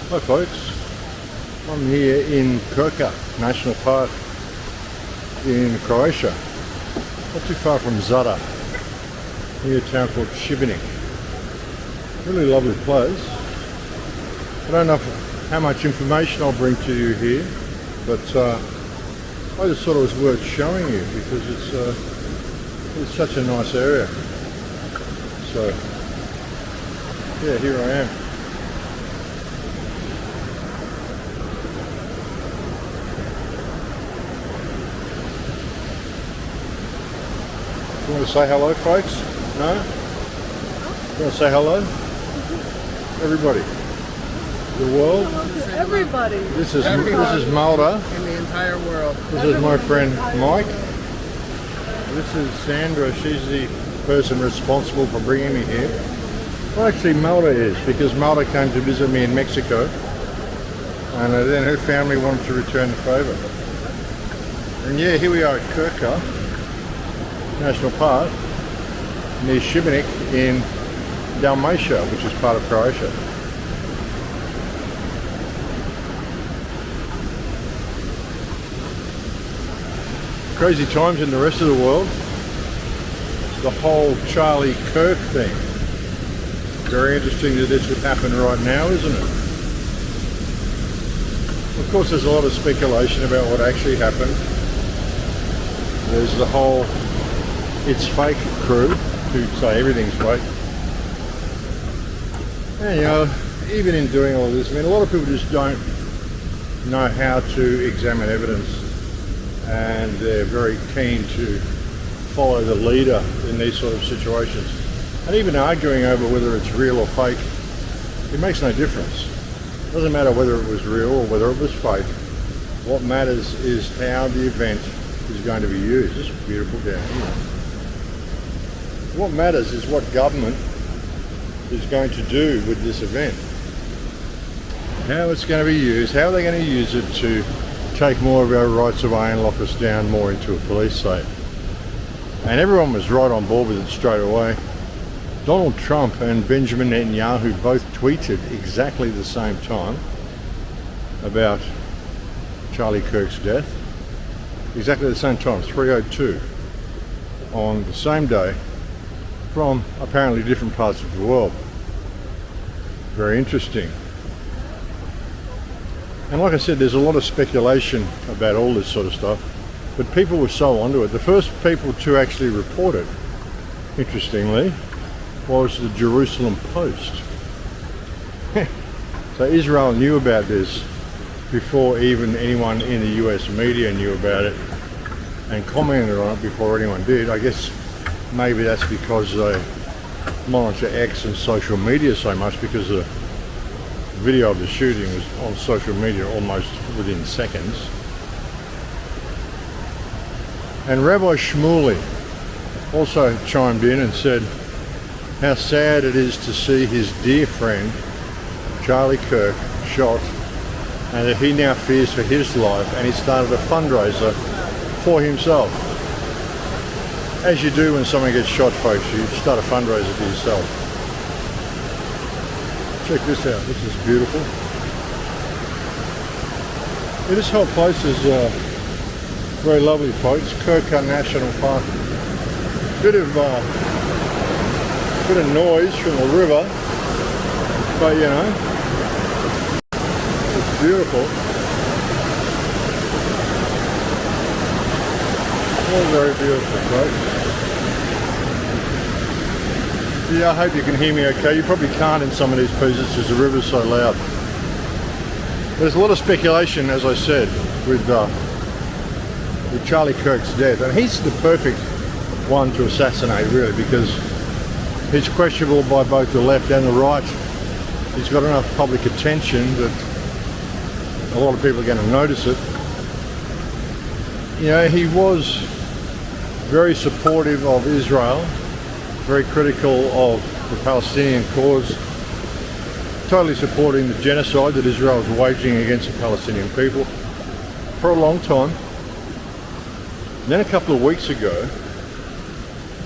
Hi folks, I'm here in Kirk National Park in Croatia, not too far from Zadar, near a town called Šibenik. Really lovely place. I don't know how much information I'll bring to you here, but I just thought it was worth showing you because it's such a nice area. So yeah, here I am. You want to say hello, folks? No? You want to say hello? Everybody. The world? Hello to everybody. This is Malta. In the entire world. This is my friend Mike. This is Sandra. She's the person responsible for bringing me here. Well, actually Malta is, because Malta came to visit me in Mexico, and then her family wanted to return the favour. And yeah, here we are at Kirk National Park near Šibenik in Dalmatia, which is part of Croatia. Crazy times in the rest of the world. The whole Charlie Kirk thing. Very interesting that this would happen right now, isn't it? Of course, there's a lot of speculation about what actually happened. There's the whole "it's fake" crew who say everything's fake. And you know, even in doing all this, I mean, a lot of people just don't know how to examine evidence, and they're very keen to follow the leader in these sort of situations. And even arguing over whether it's real or fake, it makes no difference. It doesn't matter whether it was real or whether it was fake. What matters is how the event is going to be used. This is beautiful down here. What matters is what government is going to do with this event. How it's going to be used, how are they going to use it to take more of our rights away and lock us down more into a police state. And everyone was right on board with it straight away. Donald Trump and Benjamin Netanyahu both tweeted exactly the same time about Charlie Kirk's death. Exactly the same time, 3:02, on the same day, from apparently different parts of the world. Very interesting. And like I said, there's a lot of speculation about all this sort of stuff, but people were so onto it. The first people to actually report it, interestingly, was the Jerusalem Post. So Israel knew about this before even anyone in the US media knew about it, and commented on it before anyone did. I guess maybe that's because they monitor X and social media so much, because the video of the shooting was on social media almost within seconds. And Rabbi Shmuley also chimed in and said how sad it is to see his dear friend Charlie Kirk shot, and that he now fears for his life, and he started a fundraiser for himself. As you do when someone gets shot, folks, you start a fundraiser for yourself. Check this out, this is beautiful. Yeah, this whole place is very lovely, folks. Kirk National Park. Bit of noise from the river, but you know, it's beautiful. All very beautiful, folks. Yeah, I hope you can hear me okay. You probably can't in some of these pieces because the river's so loud. There's a lot of speculation, as I said, with Charlie Kirk's death, and he's the perfect one to assassinate, really, because he's questionable by both the left and the right. He's got enough public attention that a lot of people are going to notice it. You know, he was very supportive of Israel, very critical of the Palestinian cause, totally supporting the genocide that Israel is waging against the Palestinian people for a long time. And then a couple of weeks ago,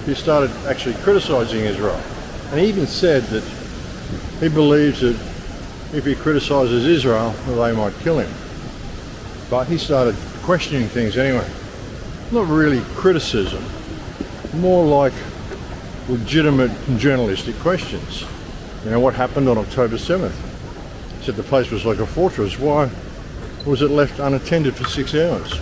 he started actually criticizing Israel. And he even said that he believes that if he criticises Israel, they might kill him. But he started questioning things anyway. Not really criticism, more like legitimate journalistic questions. You know, what happened on October 7th? He said the place was like a fortress. Why was it left unattended for 6 hours?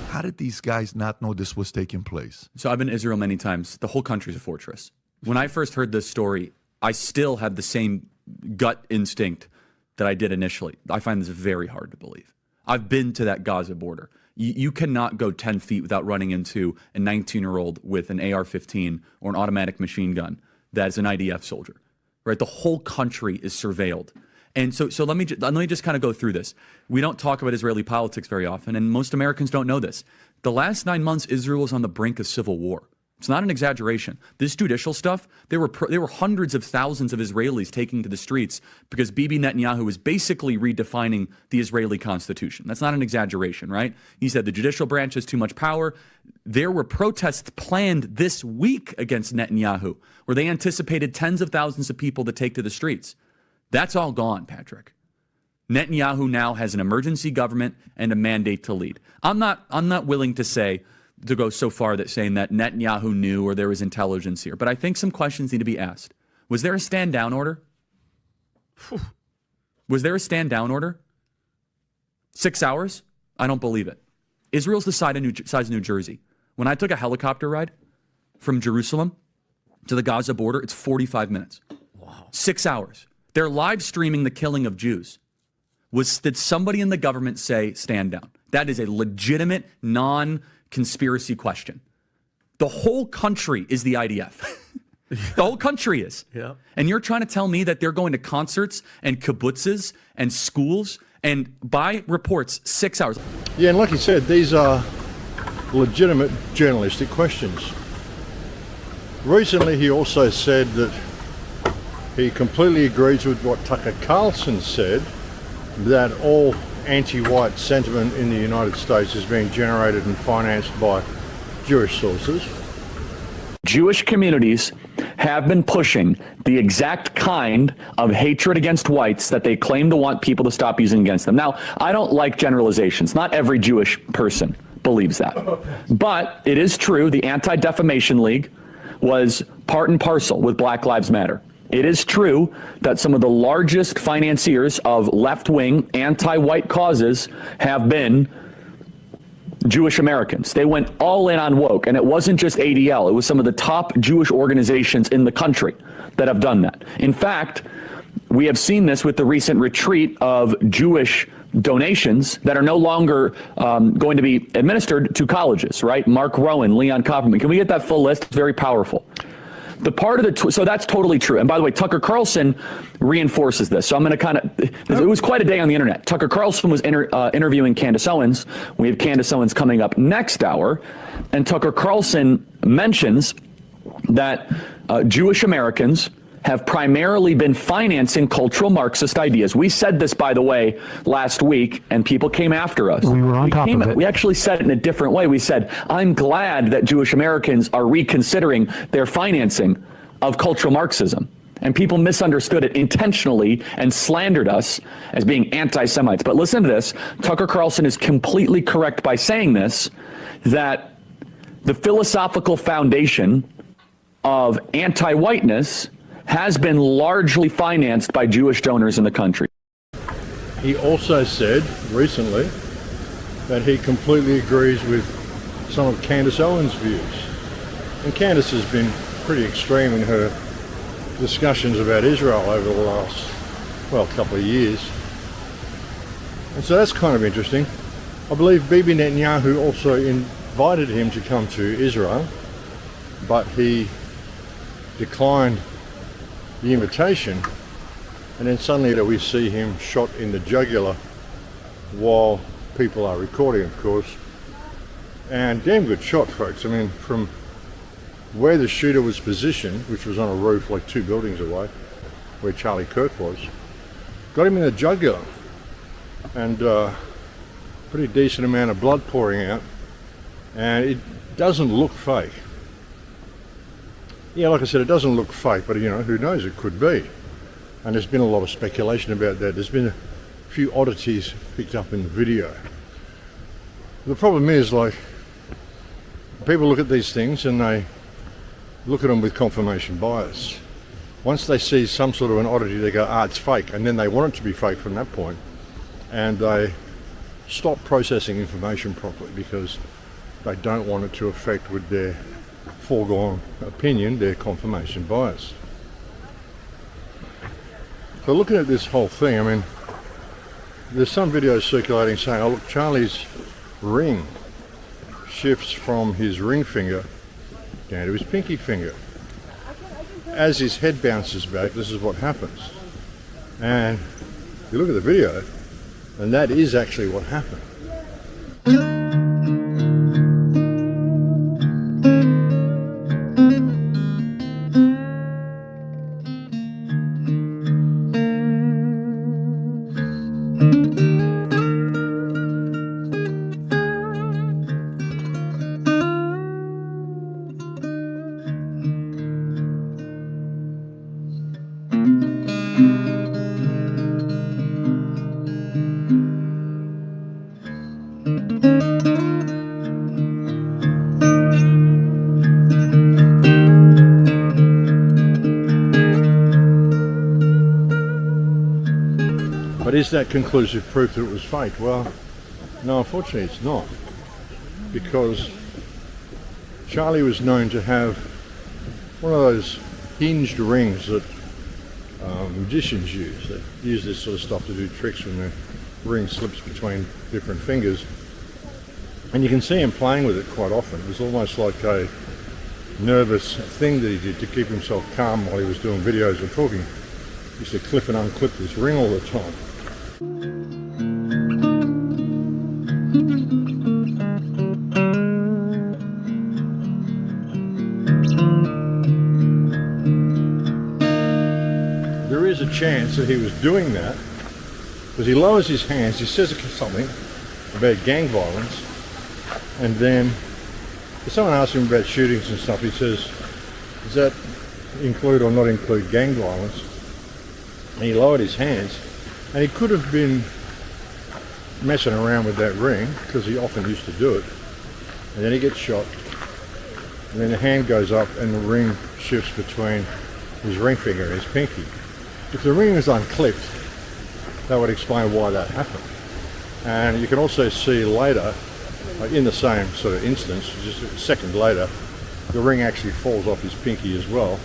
How did these guys not know this was taking place? So I've been to Israel many times. The whole country's a fortress. When I first heard this story, I still had the same gut instinct that I did initially. I find this very hard to believe. I've been to that Gaza border. You cannot go 10 feet without running into a 19-year-old with an AR-15 or an automatic machine gun that's an IDF soldier, right? The whole country is surveilled. And so let me just kind of go through this. We don't talk about Israeli politics very often, and most Americans don't know this. The last 9 months, Israel was on the brink of civil war. It's not an exaggeration. This judicial stuff, there were hundreds of thousands of Israelis taking to the streets because Bibi Netanyahu was basically redefining the Israeli constitution. That's not an exaggeration, right? He said the judicial branch has too much power. There were protests planned this week against Netanyahu, where they anticipated tens of thousands of people to take to the streets. That's all gone, Patrick. Netanyahu now has an emergency government and a mandate to lead. I'm not willing to go so far that saying that Netanyahu knew or there was intelligence here, but I think some questions need to be asked. Was there a stand down order? Was there a stand down order? 6 hours? I don't believe it. Israel's the size of New Jersey. When I took a helicopter ride from Jerusalem to the Gaza border, it's 45 minutes. Wow. 6 hours. They're live streaming the killing of Jews. Did somebody in the government say stand down? That is a legitimate non-conspiracy question. The whole country is the IDF. The whole country is. Yeah. And you're trying to tell me that they're going to concerts and kibbutzes and schools and by reports 6 hours. Yeah, and like you said, these are legitimate journalistic questions. Recently, he also said that he completely agrees with what Tucker Carlson said, that all anti-white sentiment in the United States is being generated and financed by Jewish sources. Jewish communities have been pushing the exact kind of hatred against whites that they claim to want people to stop using against them. Now, I don't like generalizations. Not every Jewish person believes that. But it is true, the Anti-Defamation League was part and parcel with Black Lives Matter. It is true that some of the largest financiers of left-wing anti-white causes have been Jewish Americans. They went all in on woke, and it wasn't just ADL. It was some of the top Jewish organizations in the country that have done that. In fact, we have seen this with the recent retreat of Jewish donations that are no longer going to be administered to colleges, right? Mark Rowan, Leon Kopperman. Can we get that full list? It's very powerful. The part of the, so that's totally true. And by the way, Tucker Carlson reinforces this. So I'm going to it was quite a day on the internet. Tucker Carlson was interviewing Candace Owens. We have Candace Owens coming up next hour. And Tucker Carlson mentions that Jewish Americans have primarily been financing cultural Marxist ideas. We said this, by the way, last week, and people came after us. We were on top of it. We actually said it in a different way. We said, I'm glad that Jewish Americans are reconsidering their financing of cultural Marxism. And people misunderstood it intentionally and slandered us as being anti-Semites. But listen to this. Tucker Carlson is completely correct by saying this, that the philosophical foundation of anti-whiteness has been largely financed by Jewish donors in the country. He also said recently that he completely agrees with some of Candace Owens' views. And Candace has been pretty extreme in her discussions about Israel over the last, well, couple of years. And so that's kind of interesting. I believe Bibi Netanyahu also invited him to come to Israel, but he declined the invitation, and then suddenly we see him shot in the jugular while people are recording, of course. And damn good shot, folks. I mean, from where the shooter was positioned, which was on a roof like 2 buildings away, where Charlie Kirk was, got him in the jugular, and pretty decent amount of blood pouring out, and it doesn't look fake. Yeah, like I said, it doesn't look fake, but you know, who knows, it could be. And there's been a lot of speculation about that. There's been a few oddities picked up in the video. The problem is, like, people look at these things and they look at them with confirmation bias. Once they see some sort of an oddity, they go, it's fake, and then they want it to be fake from that point, and they stop processing information properly because they don't want it to affect with their foregone opinion, their confirmation bias. So looking at this whole thing, I mean, there's some videos circulating saying, oh look, Charlie's ring shifts from his ring finger down to his pinky finger. As his head bounces back, this is what happens. And you look at the video, and that is actually what happened. But is that conclusive proof that it was fake? Well, no, unfortunately it's not. Because Charlie was known to have one of those hinged rings that magicians use. They use this sort of stuff to do tricks when the ring slips between different fingers. And you can see him playing with it quite often. It was almost like a nervous thing that he did to keep himself calm while he was doing videos and talking. He used to clip and unclip this ring all the time. There is a chance that he was doing that because he lowers his hands, he says something about gang violence, and then if someone asks him about shootings and stuff, he says, does that include or not include gang violence? And he lowered his hands, and he could have been messing around with that ring because he often used to do it, and then he gets shot, and then the hand goes up and the ring shifts between his ring finger and his pinky. If the ring is unclipped, that would explain why that happened. And you can also see later, in the same sort of instance, just a second later, the ring actually falls off his pinky as well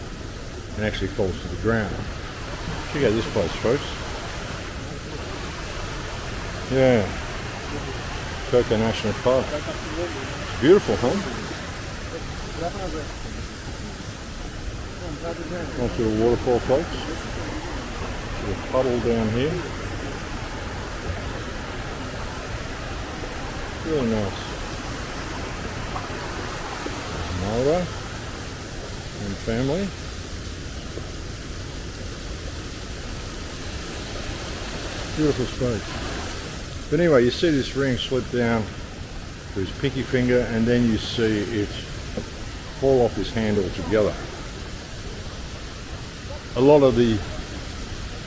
and actually falls to the ground. Check out this place, folks. Yeah, Kirk National Park. It's beautiful, huh? Nice little waterfall, folks. Little puddle down here. Really nice. Monero and family. Beautiful space. But anyway, you see this ring slip down to his pinky finger, and then you see it fall off his hand altogether. A lot of the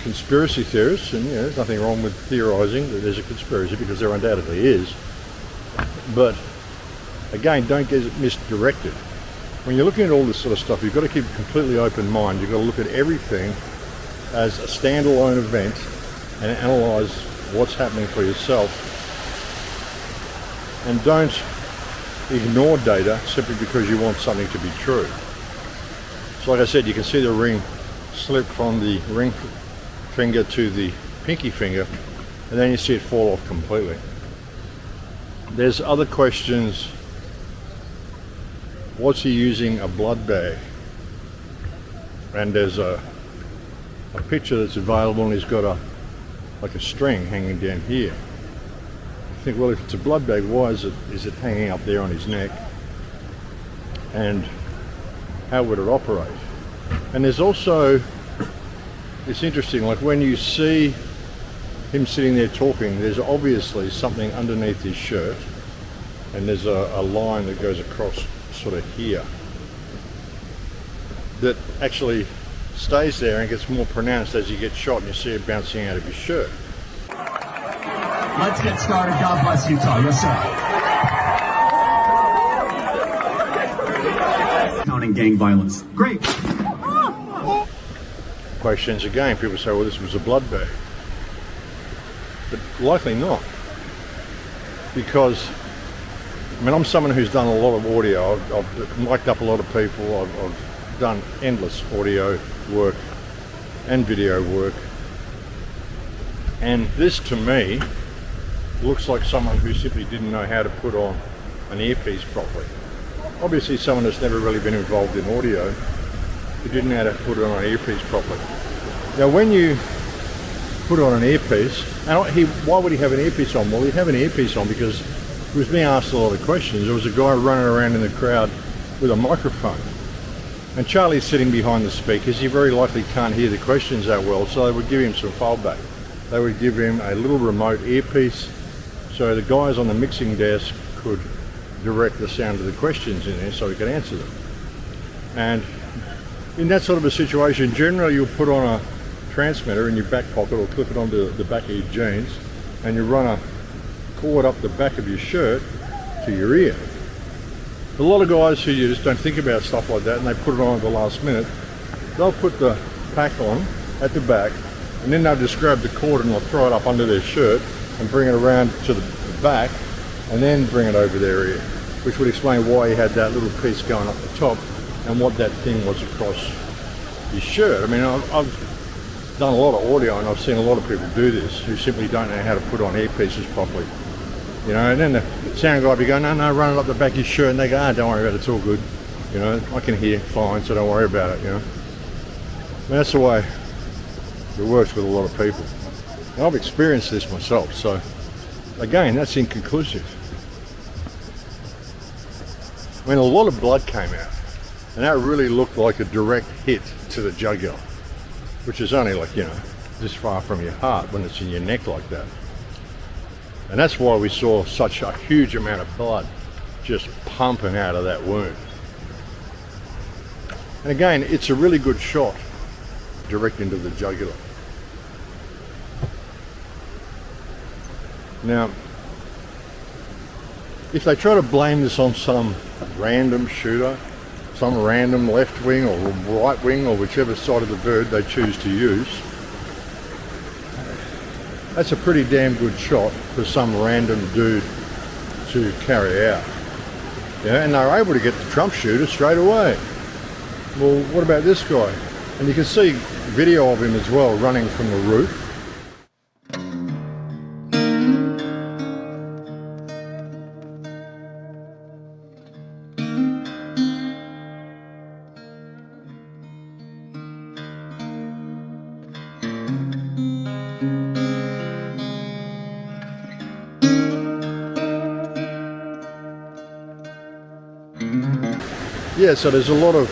conspiracy theorists, and there's nothing wrong with theorizing that there's a conspiracy, because there undoubtedly is, but again, don't get misdirected. When you're looking at all this sort of stuff, you've got to keep a completely open mind. You've got to look at everything as a standalone event and analyze what's happening for yourself, and don't ignore data simply because you want something to be true. So like I said, you can see the ring slip from the ring finger to the pinky finger, and then you see it fall off completely. There's other questions. What's he using a blood bag? And there's a picture that's available, and he's got like a string hanging down here. You think, well, if it's a blood bag, why is it hanging up there on his neck? And how would it operate? And there's also, it's interesting, like when you see him sitting there talking, there's obviously something underneath his shirt, and there's a line that goes across sort of here that actually stays there and gets more pronounced as you get shot and you see it bouncing out of your shirt. Let's get started. God bless Utah. Yes, sir. Counting gang violence. Great. Questions again, people say, well, this was a blood bag. But likely not. Because, I mean, I'm someone who's done a lot of audio. I've mic'd up a lot of people. I've done endless audio work and video work. And this, to me, looks like someone who simply didn't know how to put on an earpiece properly. Obviously, someone that's never really been involved in audio, who didn't know how to put on an earpiece properly. Now, when you put on an earpiece, and why would he have an earpiece on? Well, he'd have an earpiece on because he was being asked a lot of questions. There was a guy running around in the crowd with a microphone. And Charlie's sitting behind the speakers. He very likely can't hear the questions that well, so they would give him some fallback. They would give him a little remote earpiece so the guys on the mixing desk could direct the sound of the questions in there so he could answer them. And in that sort of a situation, generally you'll put on a transmitter in your back pocket or clip it onto the back of your jeans, and you run a cord up the back of your shirt to your ear. A lot of guys who you just don't think about stuff like that and they put it on at the last minute, they'll put the pack on at the back and then they'll just grab the cord and they'll throw it up under their shirt and bring it around to the back and then bring it over their ear, which would explain why he had that little piece going up the top and what that thing was across his shirt. I mean, I've done a lot of audio and I've seen a lot of people do this who simply don't know how to put on earpieces properly. You know, and then the sound guy will be going, no, run it up the back of your shirt, and they go, don't worry about it, it's all good. You know, I can hear fine, so don't worry about it, you know. And that's the way it works with a lot of people. And I've experienced this myself, so again, that's inconclusive. I mean, a lot of blood came out, and that really looked like a direct hit to the jugular, which is only like, you know, this far from your heart when it's in your neck like that. And that's why we saw such a huge amount of blood just pumping out of that wound. And again, it's a really good shot direct into the jugular. Now, if they try to blame this on some random shooter, some random left wing or right wing or whichever side of the bird they choose to use, that's a pretty damn good shot for some random dude to carry out. Yeah, and they're able to get the Trump shooter straight away. Well, what about this guy? And you can see video of him as well running from the roof. Yeah, so there's a lot of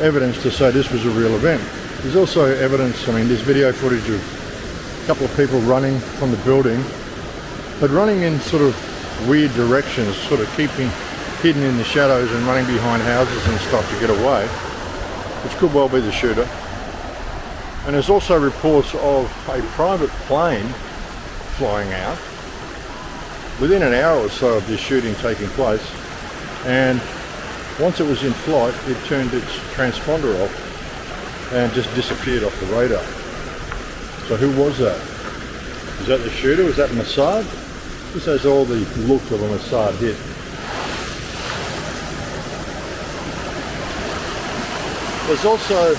evidence to say this was a real event. There's also evidence, I mean, there's video footage of a couple of people running from the building, but running in sort of weird directions, sort of keeping hidden in the shadows and running behind houses and stuff to get away, which could well be the shooter. And there's also reports of a private plane flying out within an hour or so of this shooting taking place, and once it was in flight, it turned its transponder off and just disappeared off the radar. So who was that? Is that the shooter? Was that Mossad? This has all the look of a Mossad hit. There's also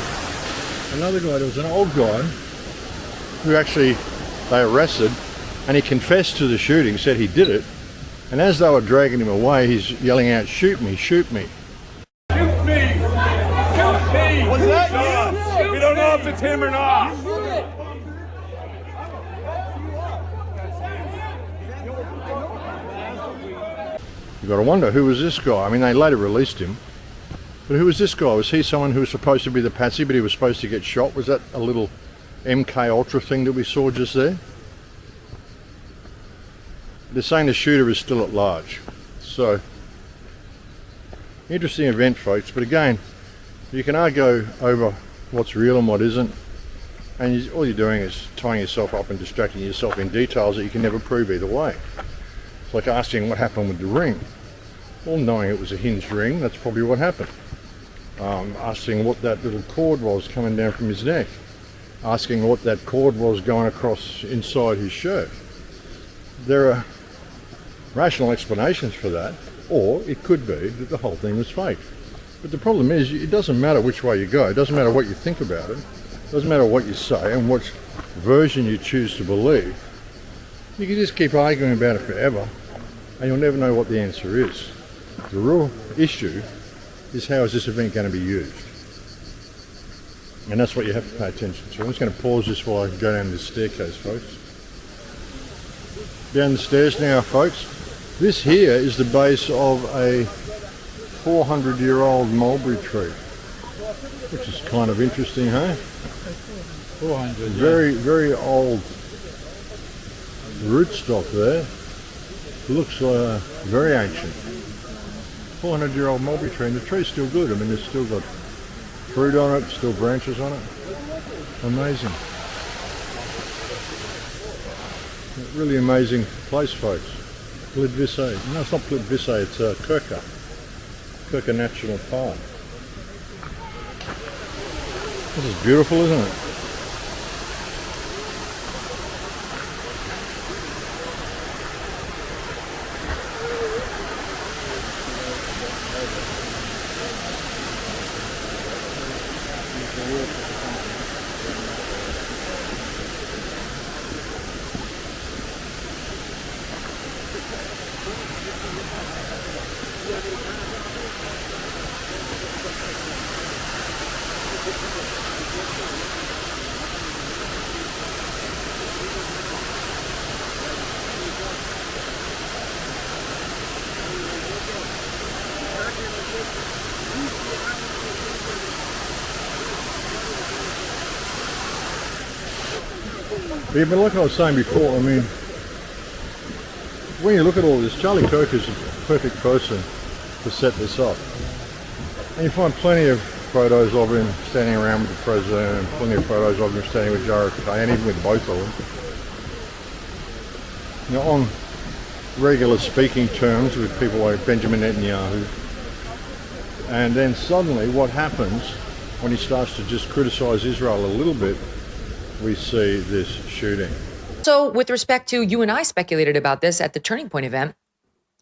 another guy, there was an old guy who actually they arrested, and he confessed to the shooting, said he did it, and as they were dragging him away, he's yelling out, "Shoot me, shoot me." Shoot me! Shoot me! Was that you? We don't know if it's him or not. You got to wonder, who was this guy? I mean, they later released him, but who was this guy? Was he someone who was supposed to be the patsy, but he was supposed to get shot? Was that a little MK Ultra thing that we saw just there? They're saying the shooter is still at large. So, interesting event, folks. But again, you can argue over what's real and what isn't. And all you're doing is tying yourself up and distracting yourself in details that you can never prove either way. It's like asking what happened with the ring. Well, knowing it was a hinged ring, that's probably what happened. Asking what that little cord was coming down from his neck. Asking what that cord was going across inside his shirt. There are rational explanations for that, or it could be that the whole thing was fake. But the problem is, it doesn't matter which way you go. It doesn't matter what you think about it. It doesn't matter what you say and which version you choose to believe. You can just keep arguing about it forever, and you'll never know what the answer is. The real issue is, how is this event going to be used? And that's what you have to pay attention to. I'm just going to pause this while I go down this staircase, folks. Down the stairs now, folks. This here is the base of a 400-year-old mulberry tree, which is kind of interesting, huh? 400. Very, very old rootstock there. Looks very ancient. 400-year-old mulberry tree, and the tree's still good. I mean, it's still got fruit on it, still branches on it. Amazing. Really amazing place, folks. Plidvisse. No, it's not Plidvisse, it's Kirk National Park. This is beautiful, isn't it? Yeah, but like I was saying before, I mean, when you look at all this, Charlie Kirk is a perfect person to set this up. And you find plenty of photos of him standing around with the president, and plenty of photos of him standing with JFK, and even with both of them. You know, on regular speaking terms with people like Benjamin Netanyahu. And then suddenly what happens when he starts to just criticize Israel a little bit, we see this shooting. So with respect to, you and I speculated about this at the Turning Point event,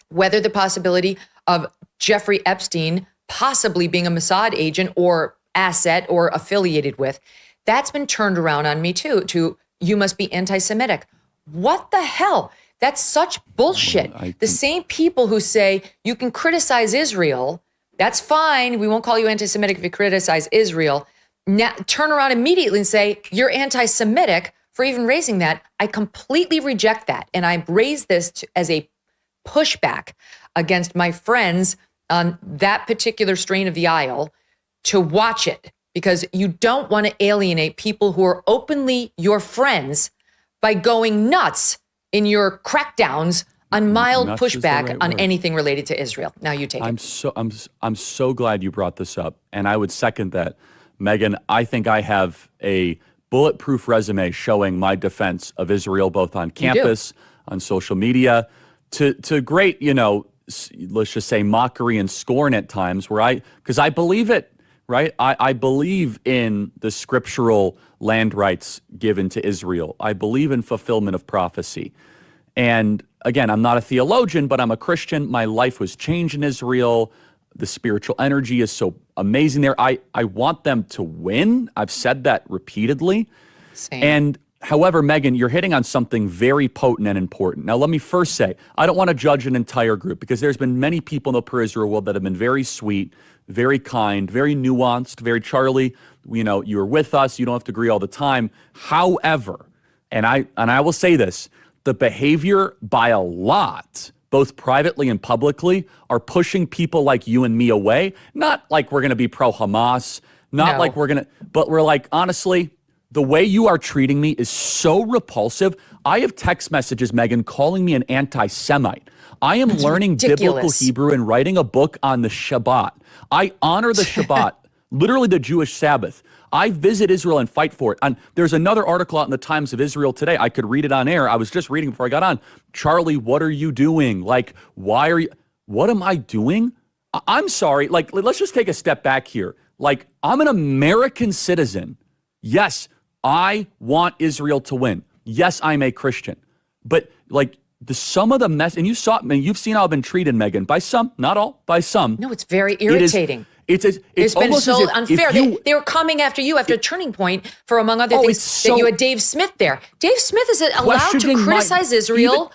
whether the possibility of Jeffrey Epstein possibly being a Mossad agent or asset or affiliated with, that's been turned around on me too, to you must be anti-Semitic. What the hell? That's such bullshit. The same people who say you can criticize Israel, that's fine, we won't call you anti-Semitic if you criticize Israel, now turn around immediately and say you're anti-Semitic for even raising that. I completely reject that. And I raise this as a pushback against my friends on that particular strain of the aisle to watch it, because you don't want to alienate people who are openly your friends by going nuts in your crackdowns on mild pushback on anything related to Israel. Now you take it. I'm so glad you brought this up, and I would second that. Megan, I think I have a bulletproof resume showing my defense of Israel, both on campus, on social media, to great, you know, let's just say mockery and scorn at times, where because I believe it, right? I believe in the scriptural land rights given to Israel. I believe in fulfillment of prophecy. And again, I'm not a theologian, but I'm a Christian. My life was changed in Israel. The spiritual energy is so amazing there. I want them to win. I've said that repeatedly. Same. And however, Megan, you're hitting on something very potent and important. Now, let me first say, I don't want to judge an entire group, because there's been many people in the pro-Israel world that have been very sweet, very kind, very nuanced, very Charlie, you know, you're with us. You don't have to agree all the time. However, and I will say this, the behavior by a lot, both privately and publicly, are pushing people like you and me away. Not like we're going to be pro-Hamas, not like we're going to, but we're like, honestly, the way you are treating me is so repulsive. I have text messages, Megan, calling me an anti-Semite. I am learning biblical Hebrew and writing a book on the Shabbat. I honor the Shabbat, literally the Jewish Sabbath. I visit Israel and fight for it. And there's another article out in the Times of Israel today. I could read it on air. I was just reading before I got on. Charlie, what are you doing? Like, why are you, what am I doing? I'm sorry. Like, let's just take a step back here. Like, I'm an American citizen. Yes, I want Israel to win. Yes, I'm a Christian. But like, some of the mess, and you've seen how I've been treated, Megan, by some, not all, by some. No, it's very irritating. It's been almost so as unfair. They were coming after you after a turning point for, among other things, that you had Dave Smith there. Dave Smith is allowed to criticize Israel.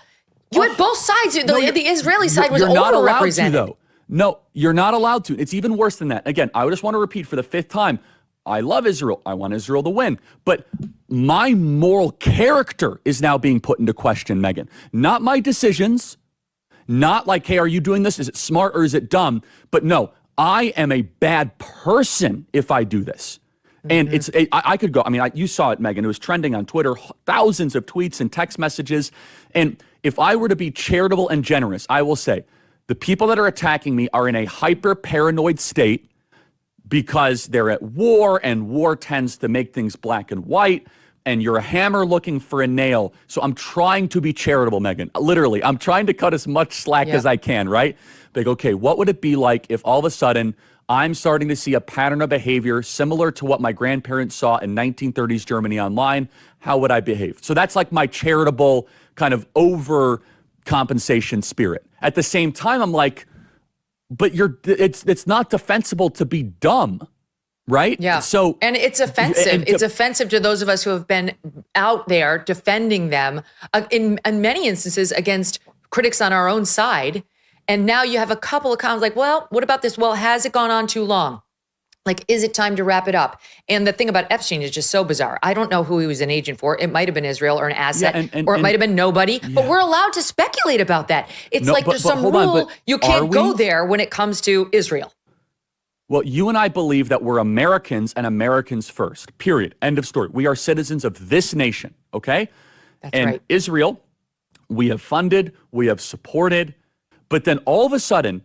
You had both sides. The Israeli side was overrepresented. Though. No, you're not allowed to. It's even worse than that. Again, I just want to repeat for the 5th time. I love Israel. I want Israel to win. But my moral character is now being put into question, Megan. Not my decisions. Not like, hey, are you doing this? Is it smart or is it dumb? But no, I am a bad person if I do this. And I could go, I mean, you saw it, Megan. It was trending on Twitter, thousands of tweets and text messages. And if I were to be charitable and generous, I will say the people that are attacking me are in a hyper paranoid state because they're at war, and war tends to make things black and white, and you're a hammer looking for a nail. So I'm trying to be charitable, Megan. Literally, I'm trying to cut as much slack as I can, right? Like, okay, what would it be like if all of a sudden I'm starting to see a pattern of behavior similar to what my grandparents saw in 1930s Germany online? How would I behave? So that's like my charitable kind of overcompensation spirit. At the same time, I'm like, but it's not defensible to be dumb, right? Yeah. So, and it's offensive. It's offensive to those of us who have been out there defending them in many instances against critics on our own side. And now you have a couple of comments like, well, what about this? Well, has it gone on too long? Like, is it time to wrap it up? And the thing about Epstein is just so bizarre. I don't know who he was an agent for. It might have been Israel or an asset, or it might have been nobody. Yeah. But we're allowed to speculate about that. It's there's some rule. You can't go there when it comes to Israel. Well, you and I believe that we're Americans and Americans first, period. End of story. We are citizens of this nation, okay? That's right. Israel, we have funded, we have supported, but then all of a sudden,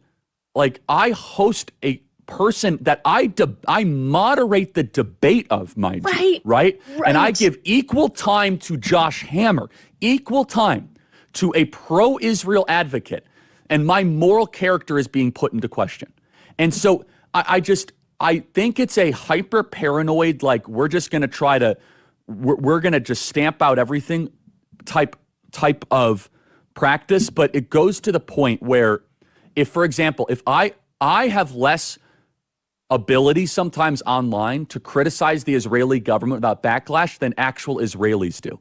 like, I host a person that I moderate the debate of, mind you, right? And I give equal time to Josh Hammer, equal time to a pro-Israel advocate, and my moral character is being put into question. And so I think it's a hyper paranoid, like, we're just going to try to, we're going to just stamp out everything type of practice. But it goes to the point where, if, for example, if I have less ability sometimes online to criticize the Israeli government without backlash than actual Israelis do.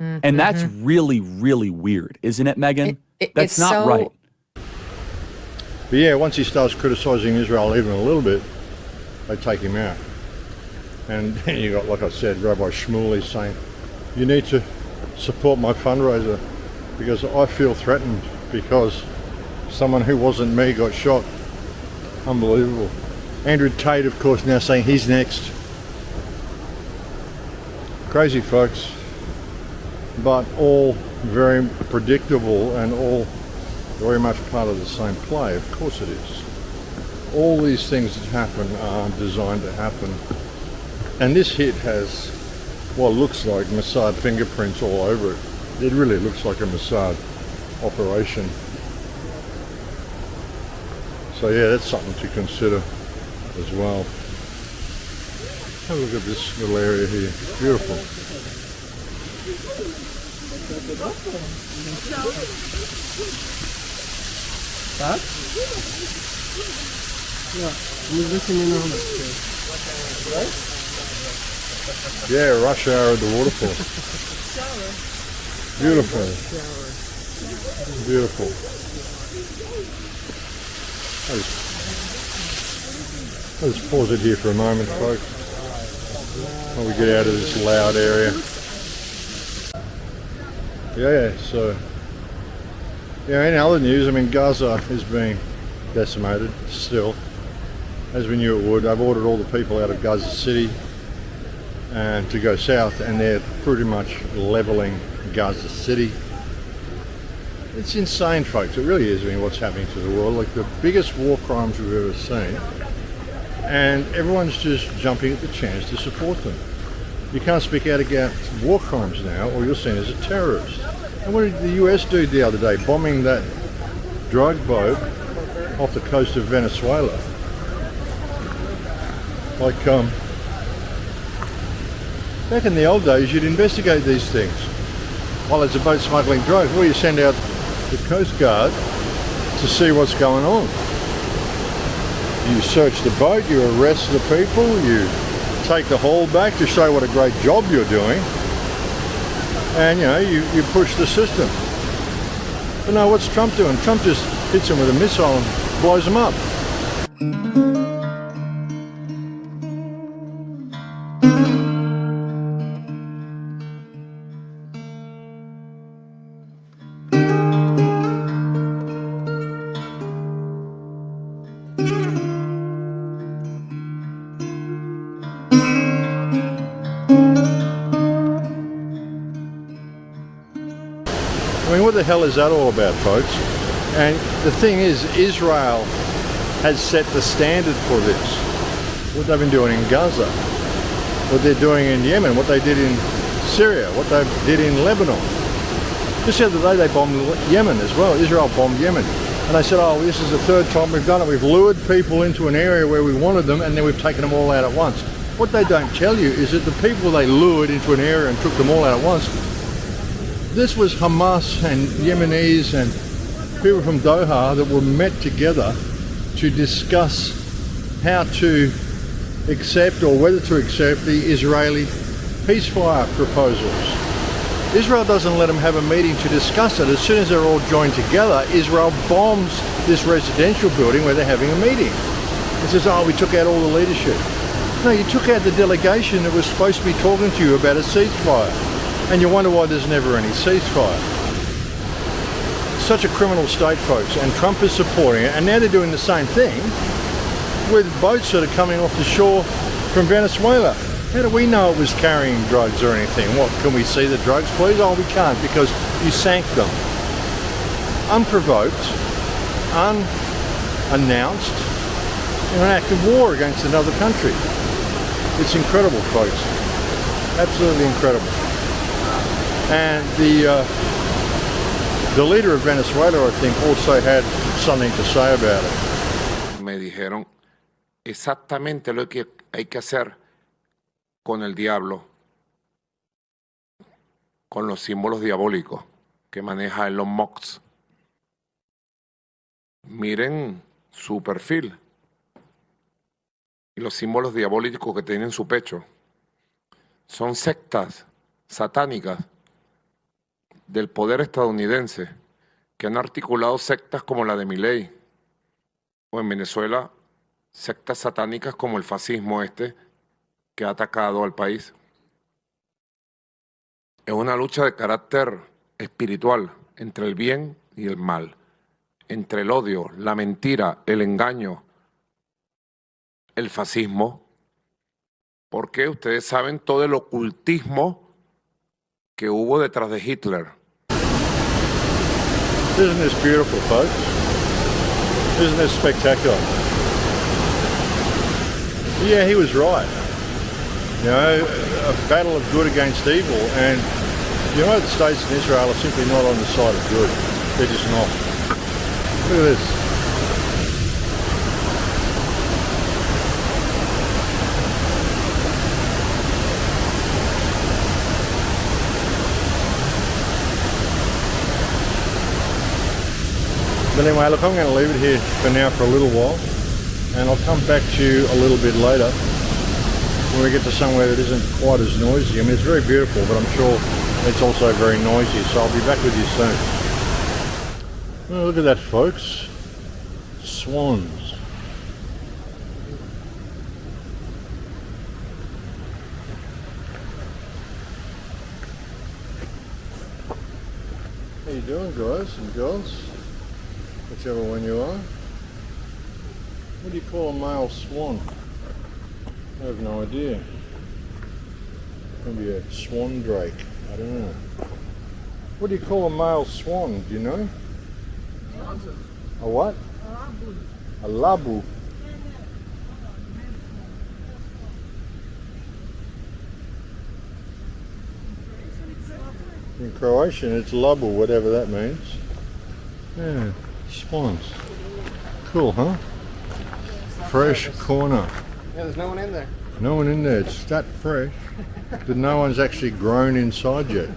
And that's really, really weird, isn't it, Megan? That's not right. But yeah, once he starts criticizing Israel even a little bit, they take him out. And then you got, like I said, Rabbi Shmuley saying, you need to support my fundraiser because I feel threatened because someone who wasn't me got shot. Unbelievable. Andrew Tate, of course, now saying he's next. Crazy folks, but all very predictable and all very much part of the same play. Of course it is. All these things that happen are designed to happen. And this hit has what looks like Mossad fingerprints all over it. It really looks like a Mossad operation. So yeah, that's something to consider as well. Have a look at this little area here. Beautiful. Tak? Ja, yeah, rush hour at the waterfall. Beautiful. Beautiful. Let's pause it here for a moment, folks, while we get out of this loud area. Yeah, so, yeah, in other news, I mean, Gaza is being decimated still, as we knew it would. I've ordered all the people out of Gaza City and to go south, and they're pretty much leveling Gaza City. It's insane, folks. It really is. I mean, what's happening to the world, like the biggest war crimes we've ever seen. and everyone's just jumping at the chance to support them. You can't speak out against war crimes now, or you're seen as a terrorist. And what did the US do the other day, bombing that drug boat off the coast of Venezuela? Like, back in the old days, you'd investigate these things. While there's a boat smuggling drugs, well, you send out the Coast Guard to see what's going on. You search the boat, you arrest the people, you take the haul back to show what a great job you're doing, and you push the system. But no, what's Trump doing? Trump just hits them with a missile and blows them up. I mean, what the hell is that all about, folks? And the thing is, Israel has set the standard for this. What they've been doing in Gaza, what they're doing in Yemen, what they did in Syria, what they did in Lebanon. Just the other day they bombed Yemen as well. Israel bombed Yemen. And they said, oh, this is the third time we've done it. We've lured people into an area where we wanted them, and then we've taken them all out at once. What they don't tell you is that the people they lured into an area and took them all out at once, this was Hamas and Yemenis and people from Doha that were met together to discuss how to accept or whether to accept the Israeli ceasefire proposals. Israel doesn't let them have a meeting to discuss it. As soon as they're all joined together, Israel bombs this residential building where they're having a meeting. It says, oh, we took out all the leadership. No, you took out the delegation that was supposed to be talking to you about a ceasefire. And you wonder why there's never any ceasefire. Such a criminal state, folks, and Trump is supporting it. And now they're doing the same thing with boats that are coming off the shore from Venezuela. How do we know it was carrying drugs or anything? What, can we see the drugs, please? Oh, we can't, because you sank them. Unprovoked, unannounced, in an act of war against another country. It's incredible, folks. Absolutely incredible. And the leader of Venezuela, I think, also had something to say about it. Me dijeron exactamente lo que hay que hacer con el diablo, con los símbolos diabólicos que maneja Elon Musk. Miren su perfil y los símbolos diabólicos que tiene en su pecho. Son sectas satánicas del poder estadounidense que han articulado sectas como la de Milei, o en Venezuela sectas satánicas como el fascismo que ha atacado al país. Es una lucha de carácter espiritual entre el bien y el mal, entre el odio, la mentira, el engaño, el fascismo, porque ustedes saben todo el ocultismo que hubo detrás de Hitler. Isn't this beautiful, folks? Isn't this spectacular? Yeah, he was right. You know, a battle of good against evil, and the United States and Israel are simply not on the side of good. They're just not. Look at this. But anyway, look, I'm going to leave it here for now for a little while, and I'll come back to you a little bit later when we get to somewhere that isn't quite as noisy. I mean, it's very beautiful, but I'm sure it's also very noisy, so I'll be back with you soon. Oh, look at that, folks. Swans. How you doing, guys and girls? Whichever one you are. What do you call a male swan? I have no idea. Maybe a swan drake. I don't know. What do you call a male swan? Do you know? A what? A labu. In Croatian, it's lubble, whatever that means. Yeah, swans. Cool, huh? Fresh corner. Yeah, there's no one in there. No one in there. It's that fresh that no one's actually grown inside yet.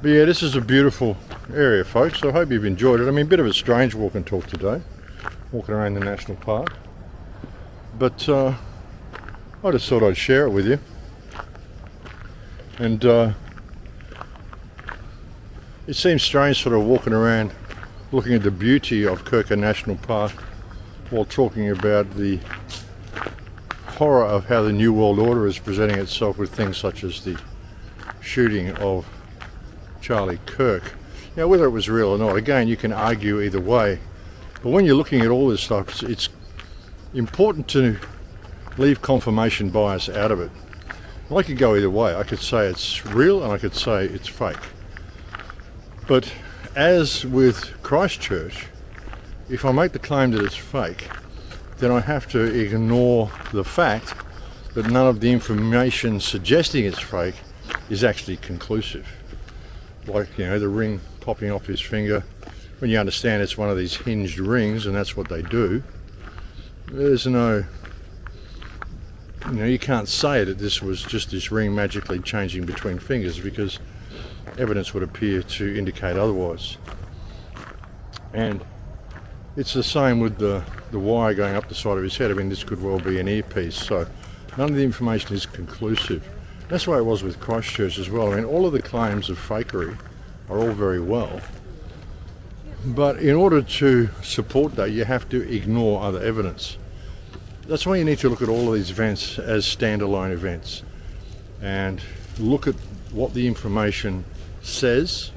But yeah, this is a beautiful area, folks. I hope you've enjoyed it. I mean, a bit of a strange walk and talk today, walking around the national park. But I just thought I'd share it with you. And it seems strange sort of walking around looking at the beauty of Kirk National Park while talking about the horror of how the New World Order is presenting itself with things such as the shooting of Charlie Kirk. Now, whether it was real or not, again, you can argue either way. But when you're looking at all this stuff, it's important to leave confirmation bias out of it. I could go either way. I could say it's real and I could say it's fake. But as with Christchurch, if I make the claim that it's fake, then I have to ignore the fact that none of the information suggesting it's fake is actually conclusive. Like, you know, the ring popping off his finger, when you understand it's one of these hinged rings and that's what they do, there's no, you know, you can't say that this was just this ring magically changing between fingers, because evidence would appear to indicate otherwise. And it's the same with the wire going up the side of his head. I mean, this could well be an earpiece, so none of the information is conclusive. That's the way it was with Christchurch as well. I mean, all of the claims of fakery are all very well, but in order to support that, you have to ignore other evidence. That's why you need to look at all of these events as standalone events and look at what the information says,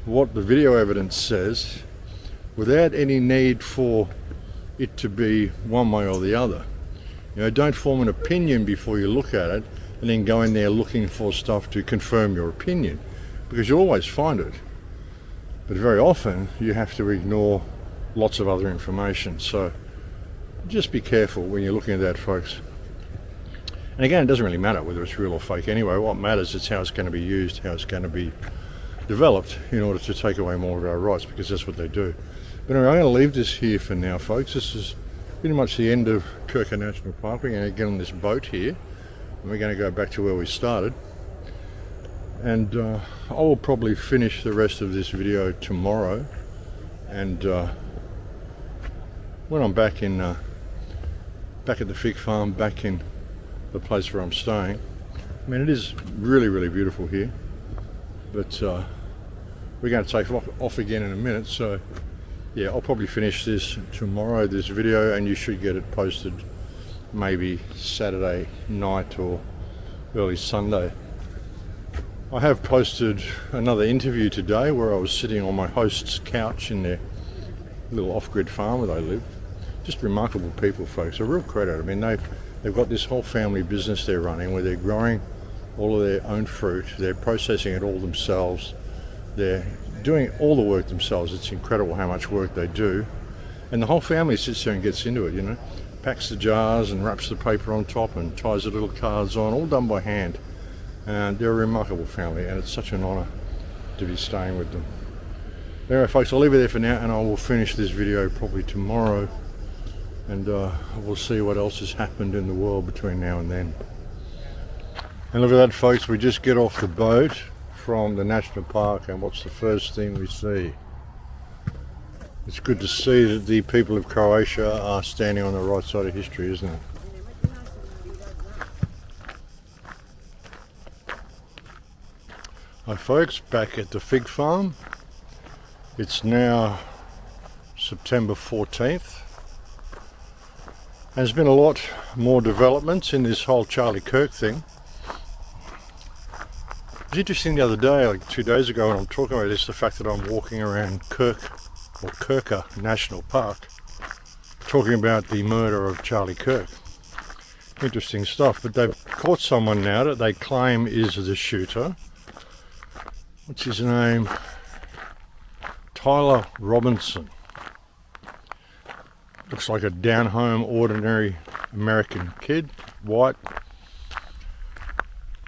what the video evidence says, without any need for it to be one way or the other. You know, don't form an opinion before you look at it and then go in there looking for stuff to confirm your opinion, because you'll always find it. But very often you have to ignore lots of other information. So just be careful when you're looking at that, folks. And again, it doesn't really matter whether it's real or fake anyway. What matters is how it's going to be used, how it's going to be developed in order to take away more of our rights, because that's what they do. But anyway, I'm going to leave this here for now, folks. This is pretty much the end of Kirk National Park. We're going to get on this boat here and we're going to go back to where we started. And I will probably finish the rest of this video tomorrow. And when I'm back in, back at the fig farm, back in the place where I'm staying, I mean, it is really, really beautiful here. But we're going to take off again in a minute. So yeah, I'll probably finish this tomorrow, this video, and you should get it posted maybe Saturday night or early Sunday. I have posted another interview today where I was sitting on my host's couch in their little off-grid farm where they live. Just remarkable people, folks. A real credit. I mean, they've got this whole family business they're running where they're growing all of their own fruit. They're processing it all themselves. They're doing all the work themselves. It's incredible how much work they do. And the whole family sits there and gets into it, you know. Packs the jars and wraps the paper on top and ties the little cards on, all done by hand. And they're a remarkable family, and it's such an honour to be staying with them. Anyway, folks, I'll leave it there for now, and I will finish this video probably tomorrow, and we'll see what else has happened in the world between now and then. And look at that, folks, we just get off the boat from the national park, and what's the first thing we see? It's good to see that the people of Croatia are standing on the right side of history, isn't it? Hi folks, back at the fig farm. It's now September 14th. And there's been a lot more developments in this whole Charlie Kirk thing. It was interesting the other day, like 2 days ago, when I'm talking about this, the fact that I'm walking around Kirk, or Kirka National Park, talking about the murder of Charlie Kirk. Interesting stuff, but they've caught someone now that they claim is the shooter. What's his name? Tyler Robinson. Looks like a down-home, ordinary American kid, white,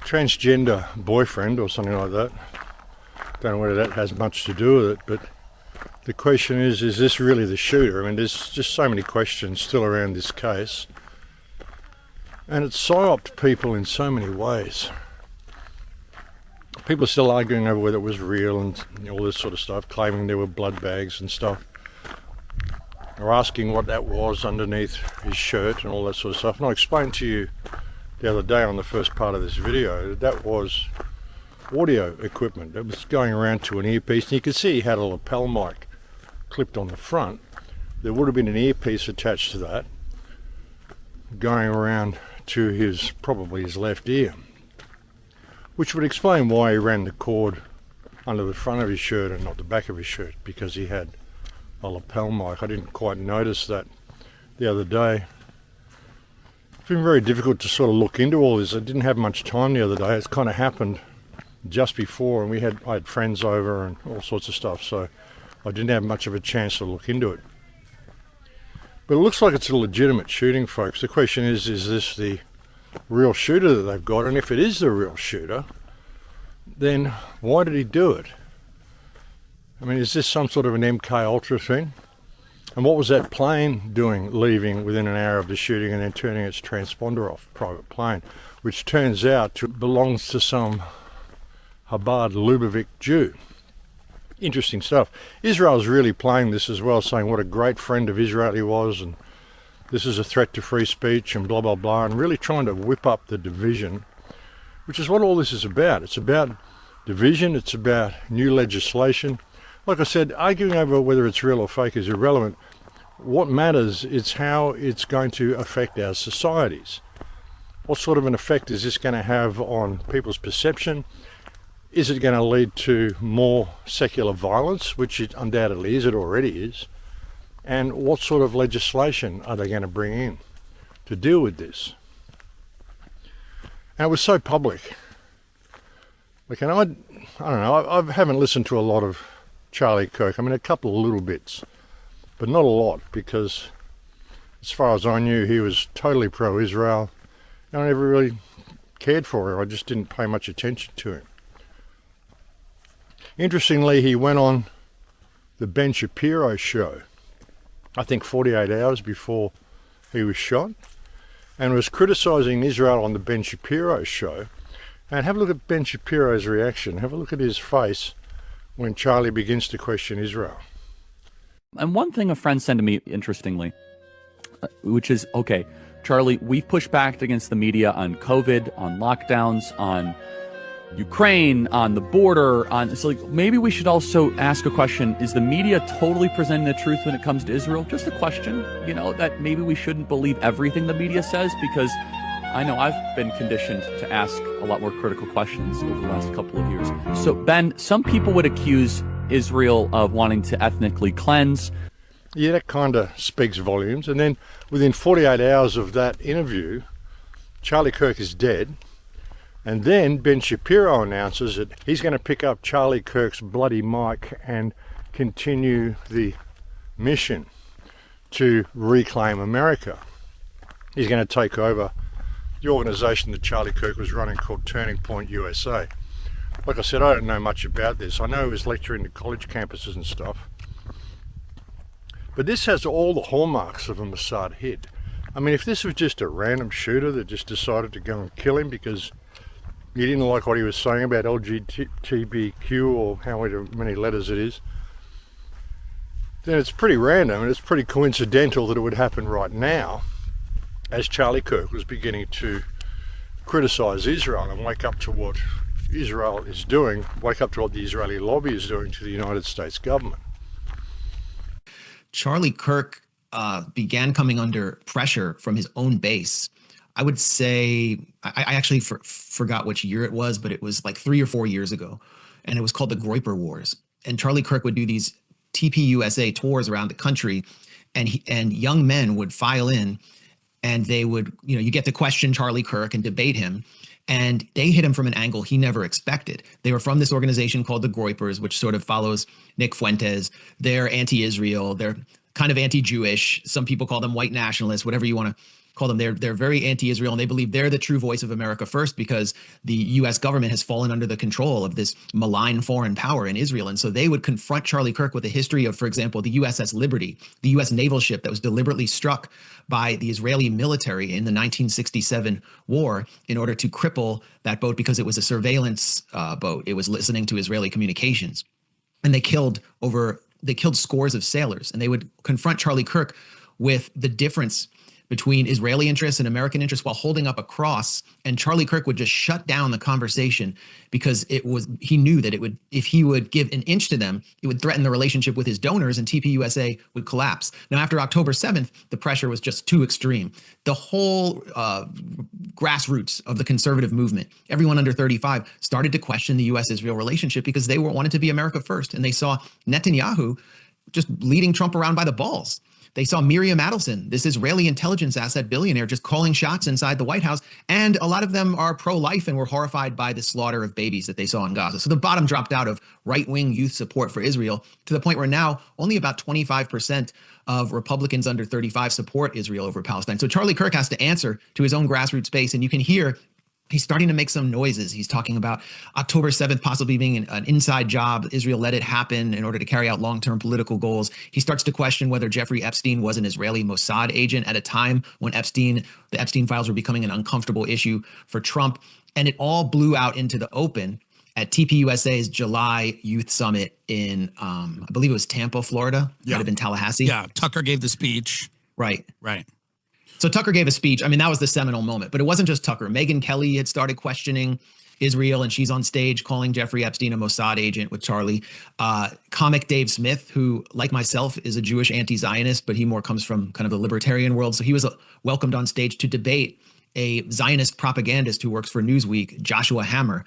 transgender boyfriend or something like that. Don't know whether that has much to do with it, but the question is this really the shooter? I mean, there's just so many questions still around this case. And it's psyoped people in so many ways. People are still arguing over whether it was real and all this sort of stuff, claiming there were blood bags and stuff. They're asking what that was underneath his shirt and all that sort of stuff. And I explained to you the other day on the first part of this video that was audio equipment. It was going around to an earpiece, and you could see he had a lapel mic clipped on the front. There would have been an earpiece attached to that going around to his, probably his left ear, which would explain why he ran the cord under the front of his shirt and not the back of his shirt, because he had a lapel mic. I didn't quite notice that the other day. It's been very difficult to sort of look into all this. I didn't have much time the other day. It's kind of happened just before, and I had friends over and all sorts of stuff, so I didn't have much of a chance to look into it. But it looks like it's a legitimate shooting, folks. The question is this the real shooter that they've got? And if it is the real shooter, then why did he do it? I mean, is this some sort of an MK Ultra thing? And what was that plane doing, leaving within an hour of the shooting and then turning its transponder off, private plane, which turns out belongs to some Chabad Lubavitch Jew? Interesting stuff. Israel's really playing this as well, saying what a great friend of Israel he was, and this is a threat to free speech and blah, blah, blah, and really trying to whip up the division, which is what all this is about. It's about division. It's about new legislation. Like I said, arguing over whether it's real or fake is irrelevant. What matters is how it's going to affect our societies. What sort of an effect is this going to have on people's perception? Is it going to lead to more secular violence, which it undoubtedly is, it already is? And what sort of legislation are they going to bring in to deal with this? And it was so public. Like, and I don't know, I haven't listened to a lot of Charlie Kirk. I mean, a couple of little bits, but not a lot, because as far as I knew, he was totally pro-Israel. And I never really cared for him. I just didn't pay much attention to him. Interestingly, he went on the Ben Shapiro show, I think 48 hours before he was shot, and was criticizing Israel on the Ben Shapiro show. And have a look at Ben Shapiro's reaction. Have a look at his face when Charlie begins to question Israel. And one thing a friend said to me, interestingly, which is, okay, Charlie, we've pushed back against the media on COVID, on lockdowns, on Ukraine, on the border, so like, maybe we should also ask a question. Is the media totally presenting the truth when it comes to Israel? Just a question, that maybe we shouldn't believe everything the media says, because I know I've been conditioned to ask a lot more critical questions over the last couple of years. So, Ben, some people would accuse Israel of wanting to ethnically cleanse. Yeah, that kind of speaks volumes. And then within 48 hours of that interview, Charlie Kirk is dead. And then Ben Shapiro announces that he's going to pick up Charlie Kirk's bloody mic and continue the mission to reclaim America. He's going to take over the organization that Charlie Kirk was running called Turning Point USA. Like I said, I don't know much about this. I know he was lecturing to college campuses and stuff. But this has all the hallmarks of a Mossad hit. I mean, if this was just a random shooter that just decided to go and kill him because he didn't like what he was saying about LGBTQ or however many letters it is, then it's pretty random and it's pretty coincidental that it would happen right now, as Charlie Kirk was beginning to criticize Israel and wake up to what Israel is doing, wake up to what the Israeli lobby is doing to the United States government. Charlie Kirk began coming under pressure from his own base. I would say, I actually forgot which year it was, but it was like 3 or 4 years ago. And it was called the Groyper Wars. And Charlie Kirk would do these TPUSA tours around the country, and young men would file in, and they would, you get to question Charlie Kirk and debate him. And they hit him from an angle he never expected. They were from this organization called the Groypers, which sort of follows Nick Fuentes. They're anti-Israel. They're kind of anti-Jewish. Some people call them white nationalists, whatever you want to call them. They're very anti-Israel, and they believe they're the true voice of America first because the U.S. government has fallen under the control of this malign foreign power in Israel. And so they would confront Charlie Kirk with a history of, for example, the USS Liberty, the U.S. naval ship that was deliberately struck by the Israeli military in the 1967 war in order to cripple that boat because it was a surveillance boat. It was listening to Israeli communications. And they killed scores of sailors. And they would confront Charlie Kirk with the difference between Israeli interests and American interests while holding up a cross. And Charlie Kirk would just shut down the conversation because he knew that if he would give an inch to them, it would threaten the relationship with his donors and TPUSA would collapse. Now, after October 7th, the pressure was just too extreme. The whole grassroots of the conservative movement, everyone under 35, started to question the U.S.-Israel relationship because they wanted to be America first. And they saw Netanyahu just leading Trump around by the balls. They saw Miriam Adelson, this Israeli intelligence asset billionaire, just calling shots inside the White House. And a lot of them are pro-life and were horrified by the slaughter of babies that they saw in Gaza. So the bottom dropped out of right-wing youth support for Israel to the point where now only about 25% of Republicans under 35 support Israel over Palestine. So Charlie Kirk has to answer to his own grassroots base. And you can hear he's starting to make some noises. He's talking about October 7th possibly being an inside job. Israel let it happen in order to carry out long-term political goals. He starts to question whether Jeffrey Epstein was an Israeli Mossad agent at a time when the Epstein files were becoming an uncomfortable issue for Trump. And it all blew out into the open at TPUSA's July Youth Summit in, I believe it was Tampa, Florida. Yeah. Might have been Tallahassee. Yeah, Tucker gave the speech. Right. So Tucker gave a speech. I mean, that was the seminal moment, but it wasn't just Tucker. Megyn Kelly had started questioning Israel, and she's on stage calling Jeffrey Epstein a Mossad agent with Charlie. Comic Dave Smith, who, like myself, is a Jewish anti-Zionist, but he more comes from kind of the libertarian world. So he was welcomed on stage to debate a Zionist propagandist who works for Newsweek, Joshua Hammer.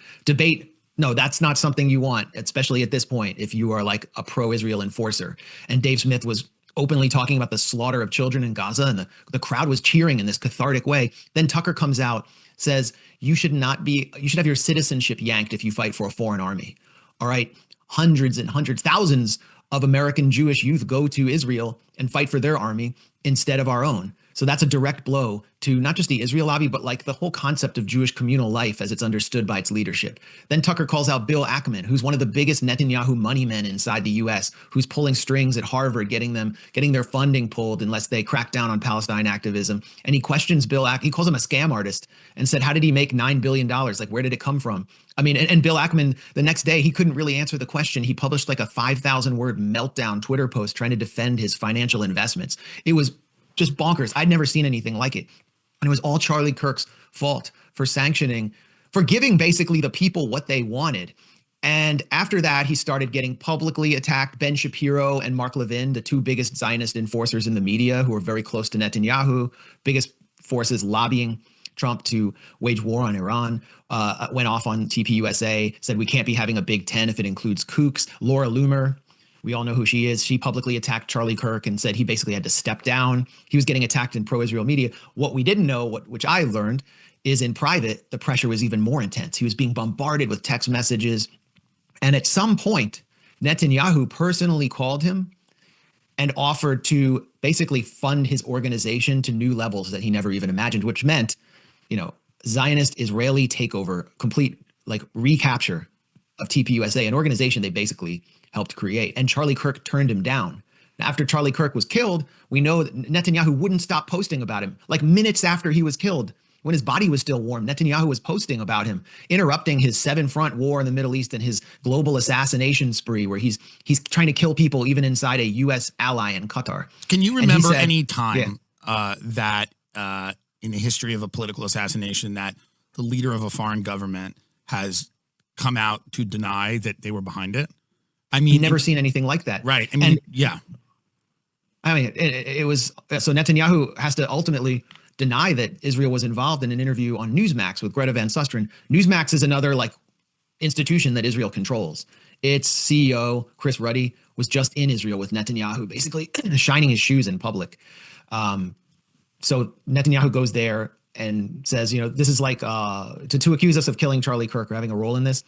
No, that's not something you want, especially at this point, if you are like a pro-Israel enforcer. And Dave Smith was openly talking about the slaughter of children in Gaza, and the crowd was cheering in this cathartic way. Then Tucker comes out, says, you should have your citizenship yanked if you fight for a foreign army. All right. Hundreds and hundreds, thousands of American Jewish youth go to Israel and fight for their army instead of our own. So that's a direct blow to not just the Israel lobby, but like the whole concept of Jewish communal life as it's understood by its leadership. Then Tucker calls out Bill Ackman, who's one of the biggest Netanyahu money men inside the US, who's pulling strings at Harvard, getting their funding pulled unless they crack down on Palestine activism. And he questions Bill Ackman. He calls him a scam artist and said, how did he make $9 billion? Like, where did it come from? I mean, and Bill Ackman, the next day, he couldn't really answer the question. He published like a 5,000 word meltdown Twitter post trying to defend his financial investments. It was just bonkers. I'd never seen anything like it. And it was all Charlie Kirk's fault for giving basically the people what they wanted. And after that, he started getting publicly attacked. Ben Shapiro and Mark Levin, the two biggest Zionist enforcers in the media, who are very close to Netanyahu, biggest forces lobbying Trump to wage war on Iran, went off on TPUSA, said we can't be having a Big Ten if it includes kooks. Laura Loomer, we all know who she is. She publicly attacked Charlie Kirk and said he basically had to step down. He was getting attacked in pro-Israel media. What we didn't know, which I learned, is in private, the pressure was even more intense. He was being bombarded with text messages. And at some point, Netanyahu personally called him and offered to basically fund his organization to new levels that he never even imagined, which meant, Zionist Israeli takeover, complete like recapture of TPUSA, an organization they basically helped create. And Charlie Kirk turned him down. After Charlie Kirk was killed, we know that Netanyahu wouldn't stop posting about him. Like minutes after he was killed, when his body was still warm, Netanyahu was posting about him, interrupting his seven-front war in the Middle East and his global assassination spree, where he's trying to kill people even inside a U.S. ally in Qatar. Can you remember any time that in the history of a political assassination that the leader of a foreign government has come out to deny that they were behind it? I mean, never seen anything like that. Right. I mean, it was, so Netanyahu has to ultimately deny that Israel was involved in an interview on Newsmax with Greta Van Susteren. Newsmax is another like institution that Israel controls. Its CEO, Chris Ruddy, was just in Israel with Netanyahu, basically shining his shoes in public. So Netanyahu goes there and says, this is like, to accuse us of killing Charlie Kirk or having a role in this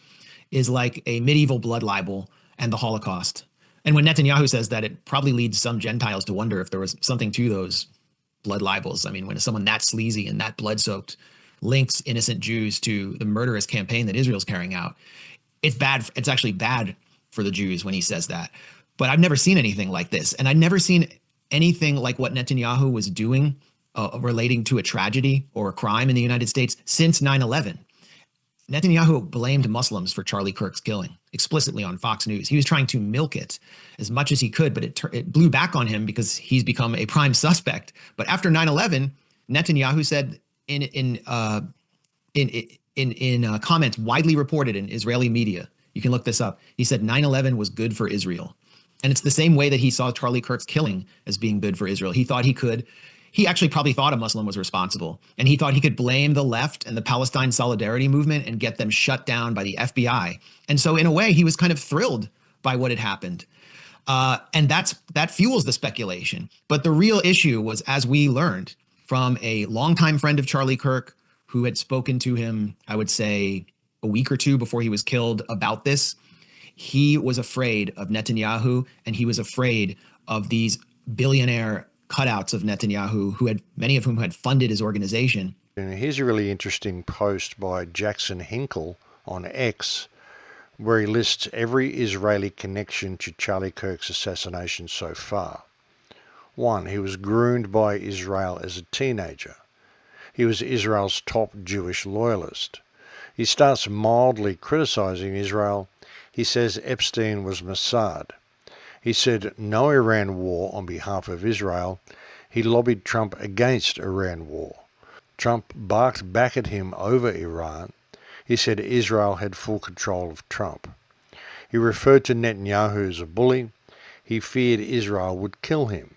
is like a medieval blood libel and the Holocaust. And when Netanyahu says that, it probably leads some Gentiles to wonder if there was something to those blood libels. I mean, when someone that sleazy and that blood-soaked links innocent Jews to the murderous campaign that Israel's carrying out, it's bad. It's actually bad for the Jews when he says that. But I've never seen anything like this. And I've never seen anything like what Netanyahu was doing relating to a tragedy or a crime in the United States since 9/11. Netanyahu blamed Muslims for Charlie Kirk's killing explicitly on Fox News. He was trying to milk it as much as he could, but it blew back on him because he's become a prime suspect. But after 9/11, Netanyahu said in comments widely reported in Israeli media, you can look this up, he said 9/11 was good for Israel. And it's the same way that he saw Charlie Kirk's killing as being good for Israel. He thought he actually probably thought a Muslim was responsible. And he thought he could blame the left and the Palestine solidarity movement and get them shut down by the FBI. And so in a way, he was kind of thrilled by what had happened. And that fuels the speculation. But the real issue was, as we learned from a longtime friend of Charlie Kirk, who had spoken to him, I would say, a week or two before he was killed about this, he was afraid of Netanyahu, and he was afraid of these billionaire cutouts of Netanyahu, many of whom had funded his organization. And here's a really interesting post by Jackson Hinkle on X, where he lists every Israeli connection to Charlie Kirk's assassination so far. 1. He was groomed by Israel as a teenager. He was Israel's top Jewish loyalist. He starts mildly criticizing Israel. He says Epstein was Mossad. He said no Iran war on behalf of Israel. He lobbied Trump against Iran war. Trump barked back at him over Iran. He said Israel had full control of Trump. He referred to Netanyahu as a bully. He feared Israel would kill him.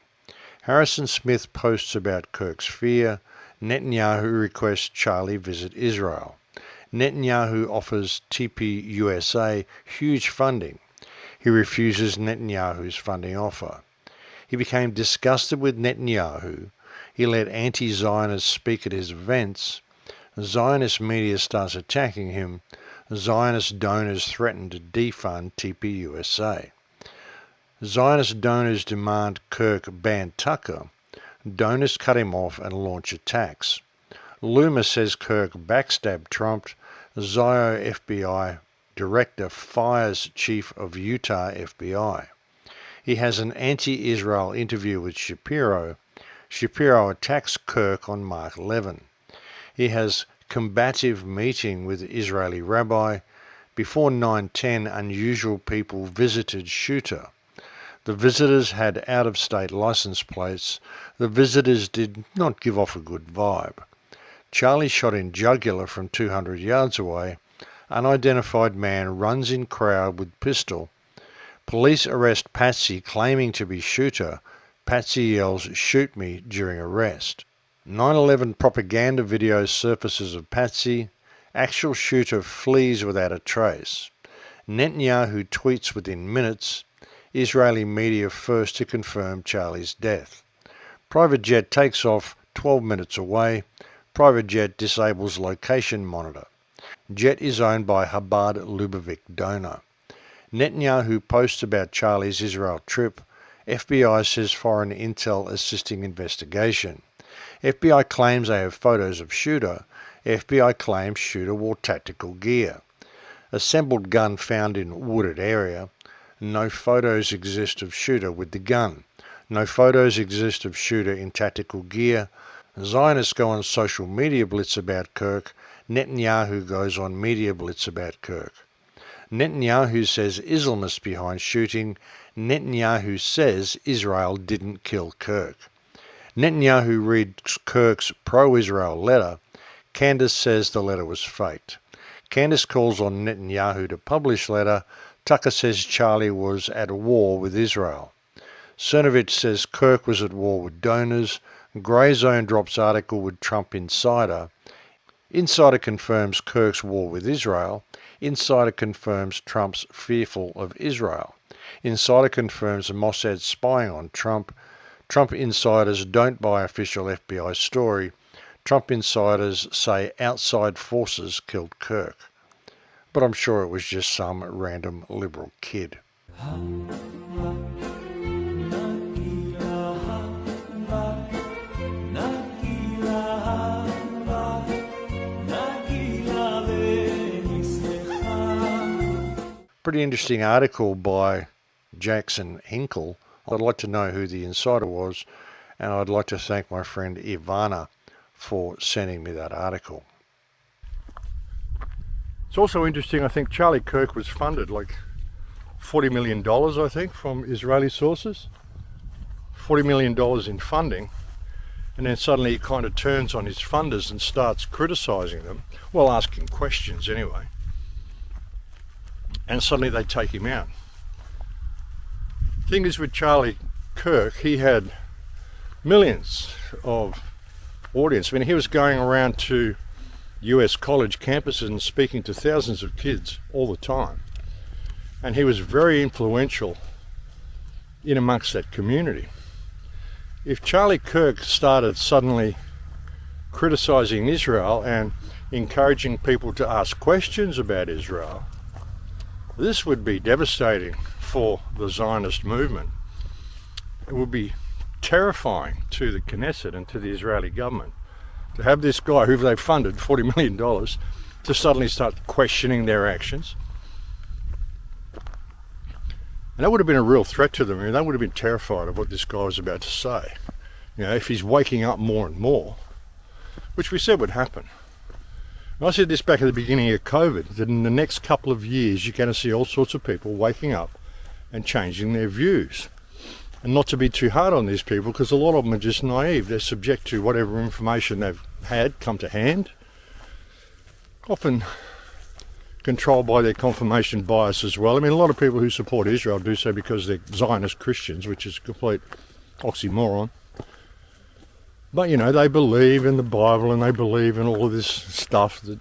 Harrison Smith posts about Kirk's fear. Netanyahu requests Charlie visit Israel. Netanyahu offers TPUSA huge funding. He refuses Netanyahu's funding offer. He became disgusted with Netanyahu. He let anti-Zionists speak at his events. Zionist media starts attacking him. Zionist donors threaten to defund TPUSA. Zionist donors demand Kirk ban Tucker. Donors cut him off and launch attacks. Loomer says Kirk backstabbed Trump. Zio FBI director fires chief of Utah FBI. He has an anti-Israel interview with Shapiro. Shapiro attacks Kirk on Mark 11. He has combative meeting with Israeli rabbi. Before 9/10, unusual people visited Shooter. The visitors had out-of-state license plates. The visitors did not give off a good vibe. Charlie shot in jugular from 200 yards away. Unidentified man runs in crowd with pistol. Police arrest Patsy claiming to be Shooter. Patsy yells, "Shoot me," during arrest. 9/11 propaganda video surfaces of Patsy. Actual Shooter flees without a trace. Netanyahu tweets within minutes. Israeli media first to confirm Charlie's death. Private jet takes off 12 minutes away. Private jet disables location monitor. Jet is owned by Chabad Lubavitch donor. Netanyahu posts about Charlie's Israel trip. FBI says foreign intel assisting investigation. FBI claims they have photos of Shooter. FBI claims Shooter wore tactical gear. Assembled gun found in wooded area. No photos exist of Shooter with the gun. No photos exist of Shooter in tactical gear. Zionists go on social media blitz about Kirk. Netanyahu goes on media blitz about Kirk. Netanyahu says Islamists behind shooting. Netanyahu says Israel didn't kill Kirk. Netanyahu reads Kirk's pro-Israel letter. Candace says the letter was faked. Candace calls on Netanyahu to publish letter. Tucker says Charlie was at war with Israel. Cernovich says Kirk was at war with donors. Grey Zone drops article with Trump Insider. Insider confirms Kirk's war with Israel. Insider confirms Trump's fearful of Israel. Insider confirms Mossad spying on Trump. Trump insiders don't buy official FBI story. Trump insiders say outside forces killed Kirk. But I'm sure it was just some random liberal kid. Pretty interesting article by Jackson Hinkle. I'd like to know who the insider was, and I'd like to thank my friend Ivana for sending me that article. It's also interesting, I think Charlie Kirk was funded like $40 million, I think, from Israeli sources. $40 million in funding, and then suddenly he kind of turns on his funders and starts criticizing them, well, asking questions anyway, and suddenly they take him out. Thing is, with Charlie Kirk, he had millions of audience. I mean, he was going around to US college campuses and speaking to thousands of kids all the time, and he was very influential in amongst that community. If Charlie Kirk started suddenly criticizing Israel and encouraging people to ask questions about Israel, this would be devastating for the Zionist movement. It would be terrifying to the Knesset and to the Israeli government to have this guy who they funded $40 million to suddenly start questioning their actions. And that would have been a real threat to them. I mean, they would have been terrified of what this guy was about to say. You know, if he's waking up more and more, which we said would happen. And I said this back at the beginning of COVID, that in the next couple of years, you're going to see all sorts of people waking up and changing their views. And not to be too hard on these people, because a lot of them are just naive. They're subject to whatever information they've had come to hand, often controlled by their confirmation bias as well. I mean, a lot of people who support Israel do so because they're Zionist Christians, which is a complete oxymoron. But, you know, they believe in the Bible and they believe in all of this stuff that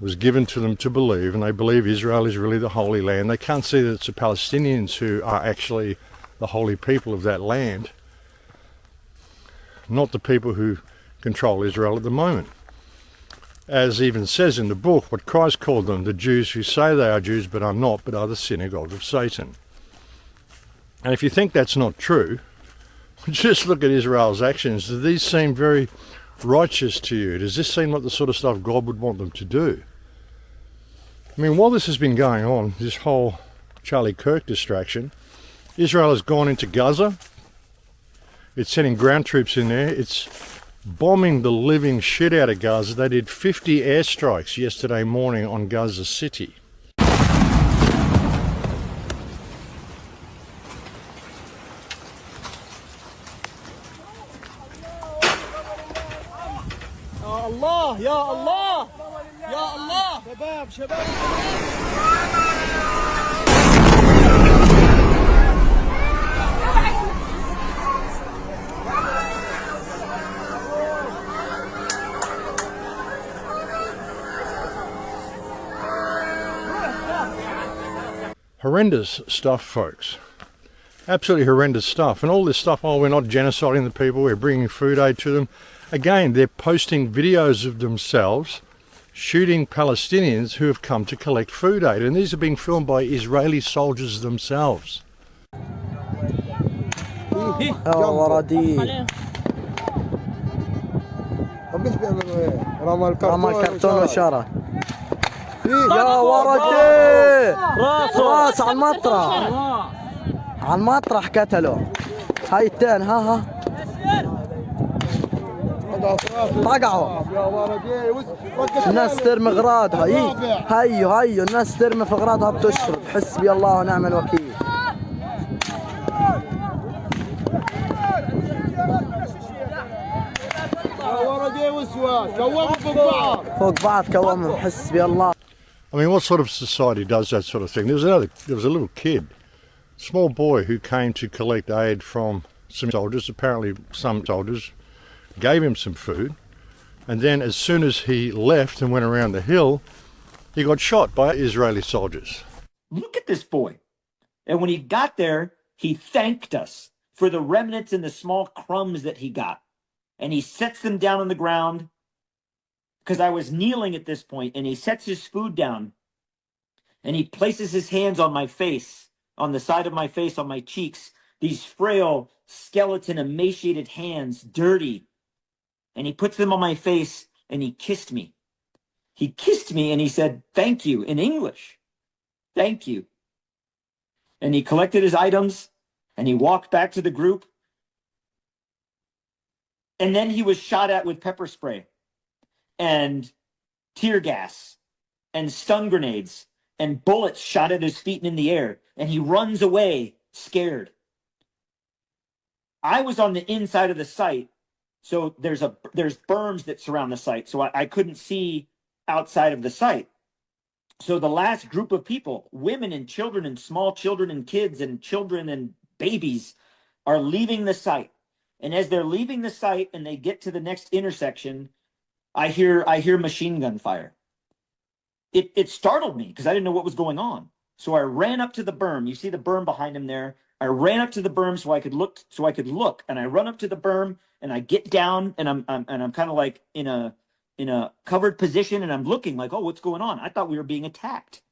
was given to them to believe, and they believe Israel is really the Holy Land. They can't see that it's the Palestinians who are actually the holy people of that land, not the people who control Israel at the moment. As even says in the book, what Christ called them, the Jews who say they are Jews but are not, but are the synagogue of Satan. And if you think that's not true, just look at Israel's actions. Do these seem very righteous to you? Does this seem like the sort of stuff God would want them to do? I mean, while this has been going on, this whole Charlie Kirk distraction, Israel has gone into Gaza. It's sending ground troops in there. It's bombing the living shit out of Gaza. They did 50 airstrikes yesterday morning on Gaza City. الله يا الله يا الله شباب شباب. Horrendous stuff, folks. Absolutely horrendous stuff. And all this stuff, oh, we're not genociding the people, we're bringing food aid to them. Again, they're posting videos of themselves shooting Palestinians who have come to collect food aid. And these are being filmed by Israeli soldiers themselves. يا ورقي راس على المطرح على المطرح قتلوا هاي التين ها طقعوا الناس ترمي اغراضها هيو الناس ترمي في اغراضها بتشرب حسبي الله ونعم الوكيل فوق بعض كومهم حسبي الله. I mean, what sort of society does that sort of thing? There was a little kid, small boy, who came to collect aid from some soldiers. Apparently some soldiers gave him some food, and then as soon as he left and went around the hill, he got shot by Israeli soldiers. Look at this boy. And when he got there, he thanked us for the remnants and the small crumbs that he got. And he sets them down on the ground, because I was kneeling at this point, and he sets his food down and he places his hands on my face, on the side of my face, on my cheeks, these frail, skeleton, emaciated hands, dirty. And he puts them on my face and he kissed me. He kissed me and he said, thank you, in English. Thank you. And he collected his items and he walked back to the group. And then he was shot at with pepper spray and tear gas and stun grenades and bullets shot at his feet and in the air. And he runs away scared. I was on the inside of the site. So there's berms that surround the site. So I couldn't see outside of the site. So the last group of people, women and children and small children and kids and children and babies, are leaving the site. And as they're leaving the site and they get to the next intersection, I hear machine gun fire. It startled me because I didn't know what was going on. So I ran up to the berm. You see the berm behind him there. I ran up to the berm so I could look. And I run up to the berm and I get down and I'm kind of like in a covered position and I'm looking like, oh, what's going on? I thought we were being attacked.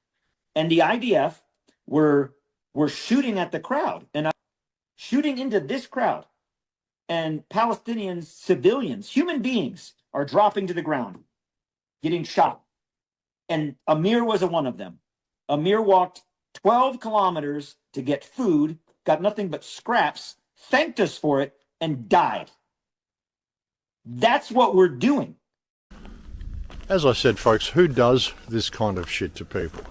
And the IDF were shooting at the crowd and I'm shooting into this crowd. And Palestinians, civilians, human beings are dropping to the ground, getting shot. And Amir was one of them. Amir walked 12 kilometers to get food, got nothing but scraps, thanked us for it, and died. That's what we're doing. As I said, folks, who does this kind of shit to people?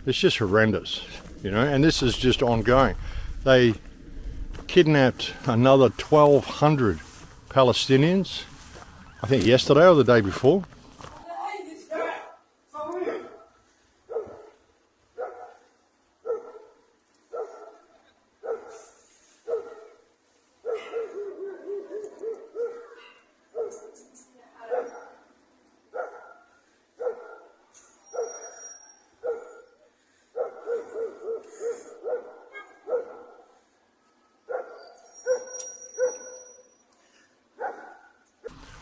It's just horrendous, you know, and this is just ongoing. They kidnapped another 1,200 Palestinians, I think yesterday or the day before.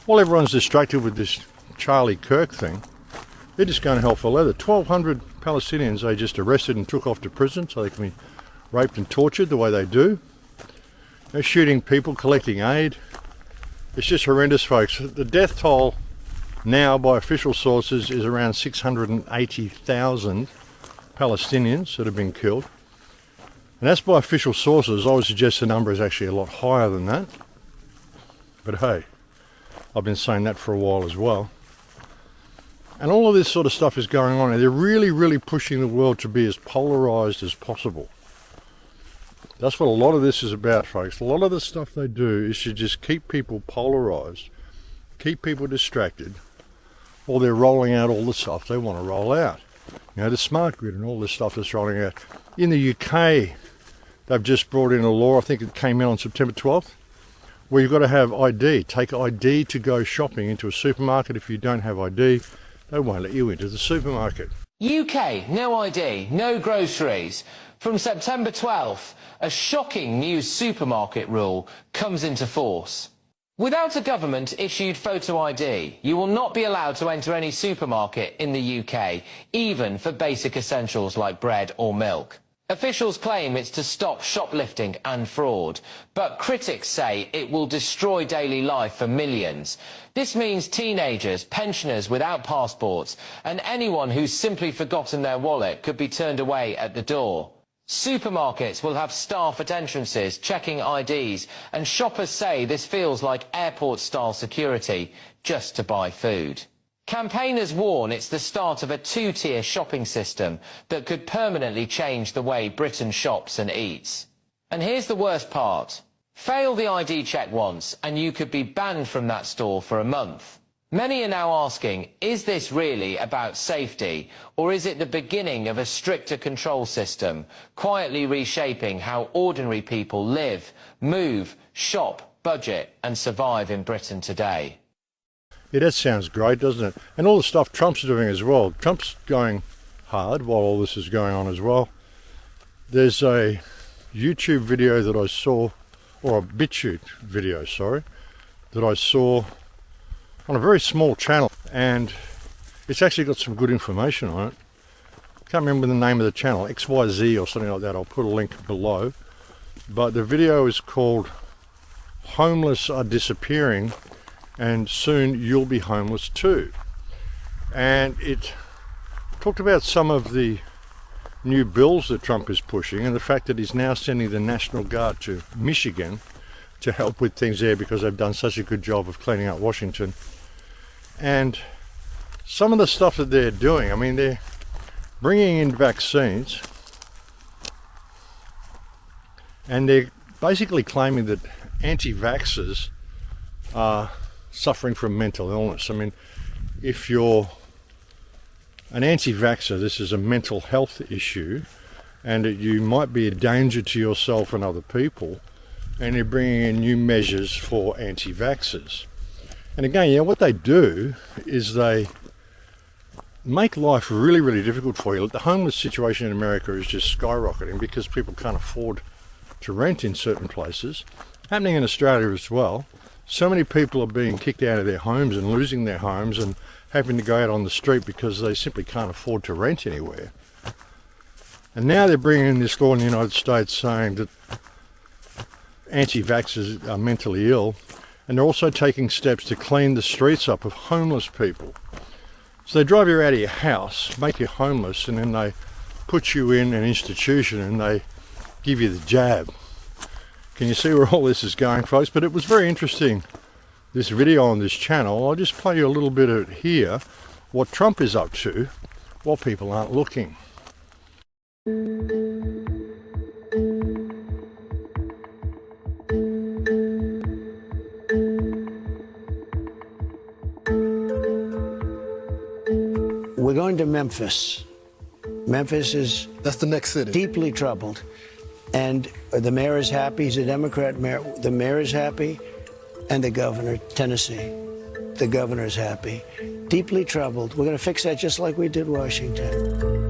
While everyone's distracted with this Charlie Kirk thing, they're just going hell for leather. 1,200 Palestinians they just arrested and took off to prison so they can be raped and tortured the way they do. They're shooting people, collecting aid. It's just horrendous, folks. The death toll now by official sources is around 680,000 Palestinians that have been killed. And that's by official sources. I would suggest the number is actually a lot higher than that. But hey, I've been saying that for a while as well. And all of this sort of stuff is going on, and they're really, really pushing the world to be as polarized as possible. That's what a lot of this is about, folks. A lot of the stuff they do is to just keep people polarized, keep people distracted, while they're rolling out all the stuff they want to roll out. You know, the smart grid and all this stuff that's rolling out. In the UK, they've just brought in a law, I think it came in on September 12th, where you've got to have ID. Take ID to go shopping into a supermarket. If you don't have ID, they won't let you into the supermarket. UK, no ID, no groceries. From September 12th, a shocking new supermarket rule comes into force. Without a government-issued photo ID, you will not be allowed to enter any supermarket in the UK, even for basic essentials like bread or milk. Officials claim it's to stop shoplifting and fraud, but critics say it will destroy daily life for millions. This means teenagers, pensioners without passports, and anyone who's simply forgotten their wallet could be turned away at the door. Supermarkets will have staff at entrances checking IDs, and shoppers say this feels like airport-style security just to buy food. Campaigners warn it's the start of a two-tier shopping system that could permanently change the way Britain shops and eats. And here's the worst part. Fail the ID check once and you could be banned from that store for a month. Many are now asking, is this really about safety, or is it the beginning of a stricter control system, quietly reshaping how ordinary people live, move, shop, budget and survive in Britain today? Yeah, that sounds great, doesn't it? And all the stuff Trump's doing as well. Trump's going hard while all this is going on as well. There's a YouTube video that I saw, or a BitChute video, sorry, that I saw on a very small channel, and it's actually got some good information on it. Can't remember the name of the channel, XYZ or something like that. I'll put a link below. But the video is called Homeless Are Disappearing and Soon You'll Be Homeless Too. And it talked about some of the new bills that Trump is pushing, and the fact that he's now sending the National Guard to Michigan to help with things there because they've done such a good job of cleaning up Washington. And some of the stuff that they're doing, I mean, they're bringing in vaccines, and they're basically claiming that anti-vaxxers are suffering from mental illness. I mean, if you're an anti-vaxxer, this is a mental health issue, and that you might be a danger to yourself and other people, and they're bringing in new measures for anti-vaxxers. And again, you know, what they do is they make life really, really difficult for you. The homeless situation in America is just skyrocketing because people can't afford to rent in certain places. Happening in Australia as well. So many people are being kicked out of their homes and losing their homes and having to go out on the street because they simply can't afford to rent anywhere. And now they're bringing in this law in the United States saying that anti-vaxxers are mentally ill, and they're also taking steps to clean the streets up of homeless people. So they drive you out of your house, make you homeless, and then they put you in an institution and they give you the jab. Can you see where all this is going, folks? But it was very interesting, this video on this channel. I'll just play you a little bit of it here, what Trump is up to while people aren't looking. We're going to Memphis. Memphis is... That's the next city. Deeply troubled. And the mayor is happy. He's a Democrat mayor. The mayor is happy. And the governor, Tennessee. The governor is happy. Deeply troubled. We're going to fix that just like we did Washington.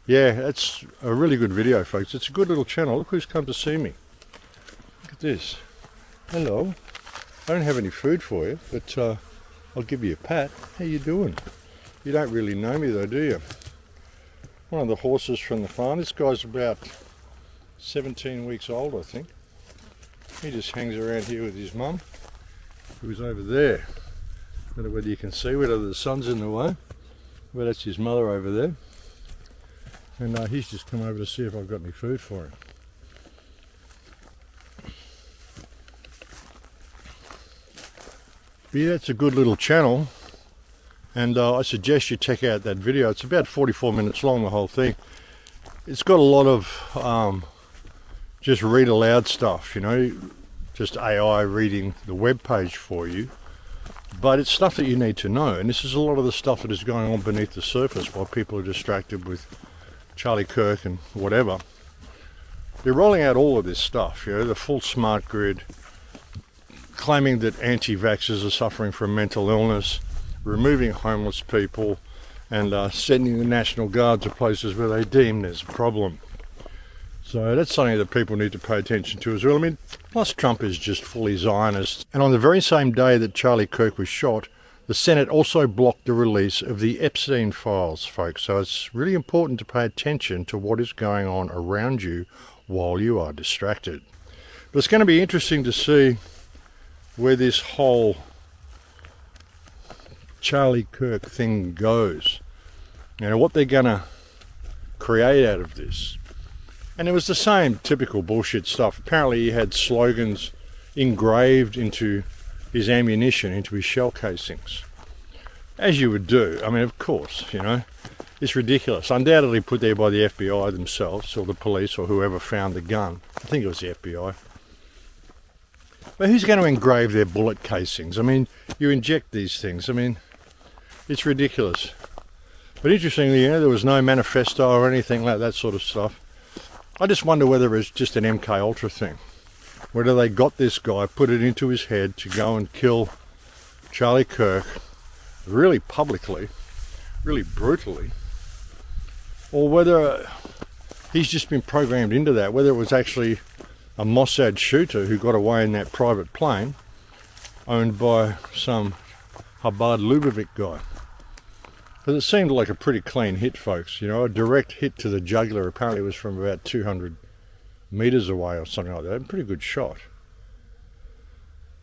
Yeah, that's a really good video, folks. It's a good little channel. Look who's come to see me. Look at this. Hello. I don't have any food for you, but I'll give you a pat. How you doing? You don't really know me though, do you? One of the horses from the farm. This guy's about 17 weeks old, I think. He just hangs around here with his mum, who's over there. I don't know whether you can see, whether the sun's in the way. Well, that's his mother over there. And he's just come over to see if I've got any food for him. But yeah, it's a good little channel, and I suggest you check out that video. It's about 44 minutes long, the whole thing. It's got a lot of just read aloud stuff, you know, just AI reading the web page for you. But it's stuff that you need to know, and this is a lot of the stuff that is going on beneath the surface while people are distracted with Charlie Kirk and whatever. They're rolling out all of this stuff, you know, the full smart grid, claiming that anti-vaxxers are suffering from mental illness, removing homeless people, and sending the National Guard to places where they deem there's a problem. So that's something that people need to pay attention to as well. I mean, plus Trump is just fully Zionist. And on the very same day that Charlie Kirk was shot, the Senate also blocked the release of the Epstein files, folks. So it's really important to pay attention to what is going on around you while you are distracted. But it's going to be interesting to see where this whole Charlie Kirk thing goes. You know, what they're going to create out of this. And it was the same typical bullshit stuff. Apparently he had slogans engraved into his ammunition, into his shell casings. As you would do. I mean, of course, you know, it's ridiculous. Undoubtedly put there by the FBI themselves, or the police, or whoever found the gun. I think it was the FBI. But who's going to engrave their bullet casings? I mean, you inject these things. I mean, it's ridiculous. But interestingly, you know, there was no manifesto or anything like that sort of stuff. I just wonder whether it's just an MK Ultra thing. Whether they got this guy, put it into his head to go and kill Charlie Kirk really publicly, really brutally, or whether he's just been programmed into that, whether it was actually a Mossad shooter who got away in that private plane owned by some Chabad Lubavitch guy. Because it seemed like a pretty clean hit, folks. You know, a direct hit to the jugular. Apparently it was from about 200 meters away or something like that. A pretty good shot.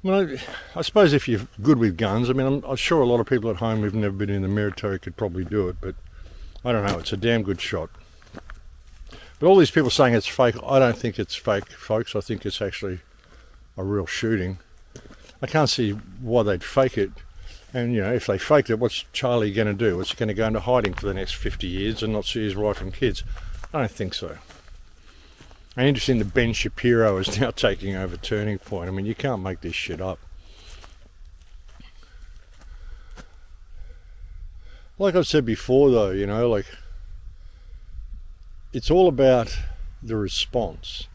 Well, I suppose if you're good with guns, I mean, I'm sure a lot of people at home who've never been in the military could probably do it, but I don't know, it's a damn good shot. But all these people saying it's fake, I don't think it's fake, folks. I think it's actually a real shooting. I can't see why they'd fake it. And, you know, if they faked it, what's Charlie going to do? What's he going to go into hiding for the next 50 years and not see his wife and kids? I don't think so. And interesting that Ben Shapiro is now taking over Turning Point. I mean, you can't make this shit up. Like I've said before, though, you know, like, it's all about the response.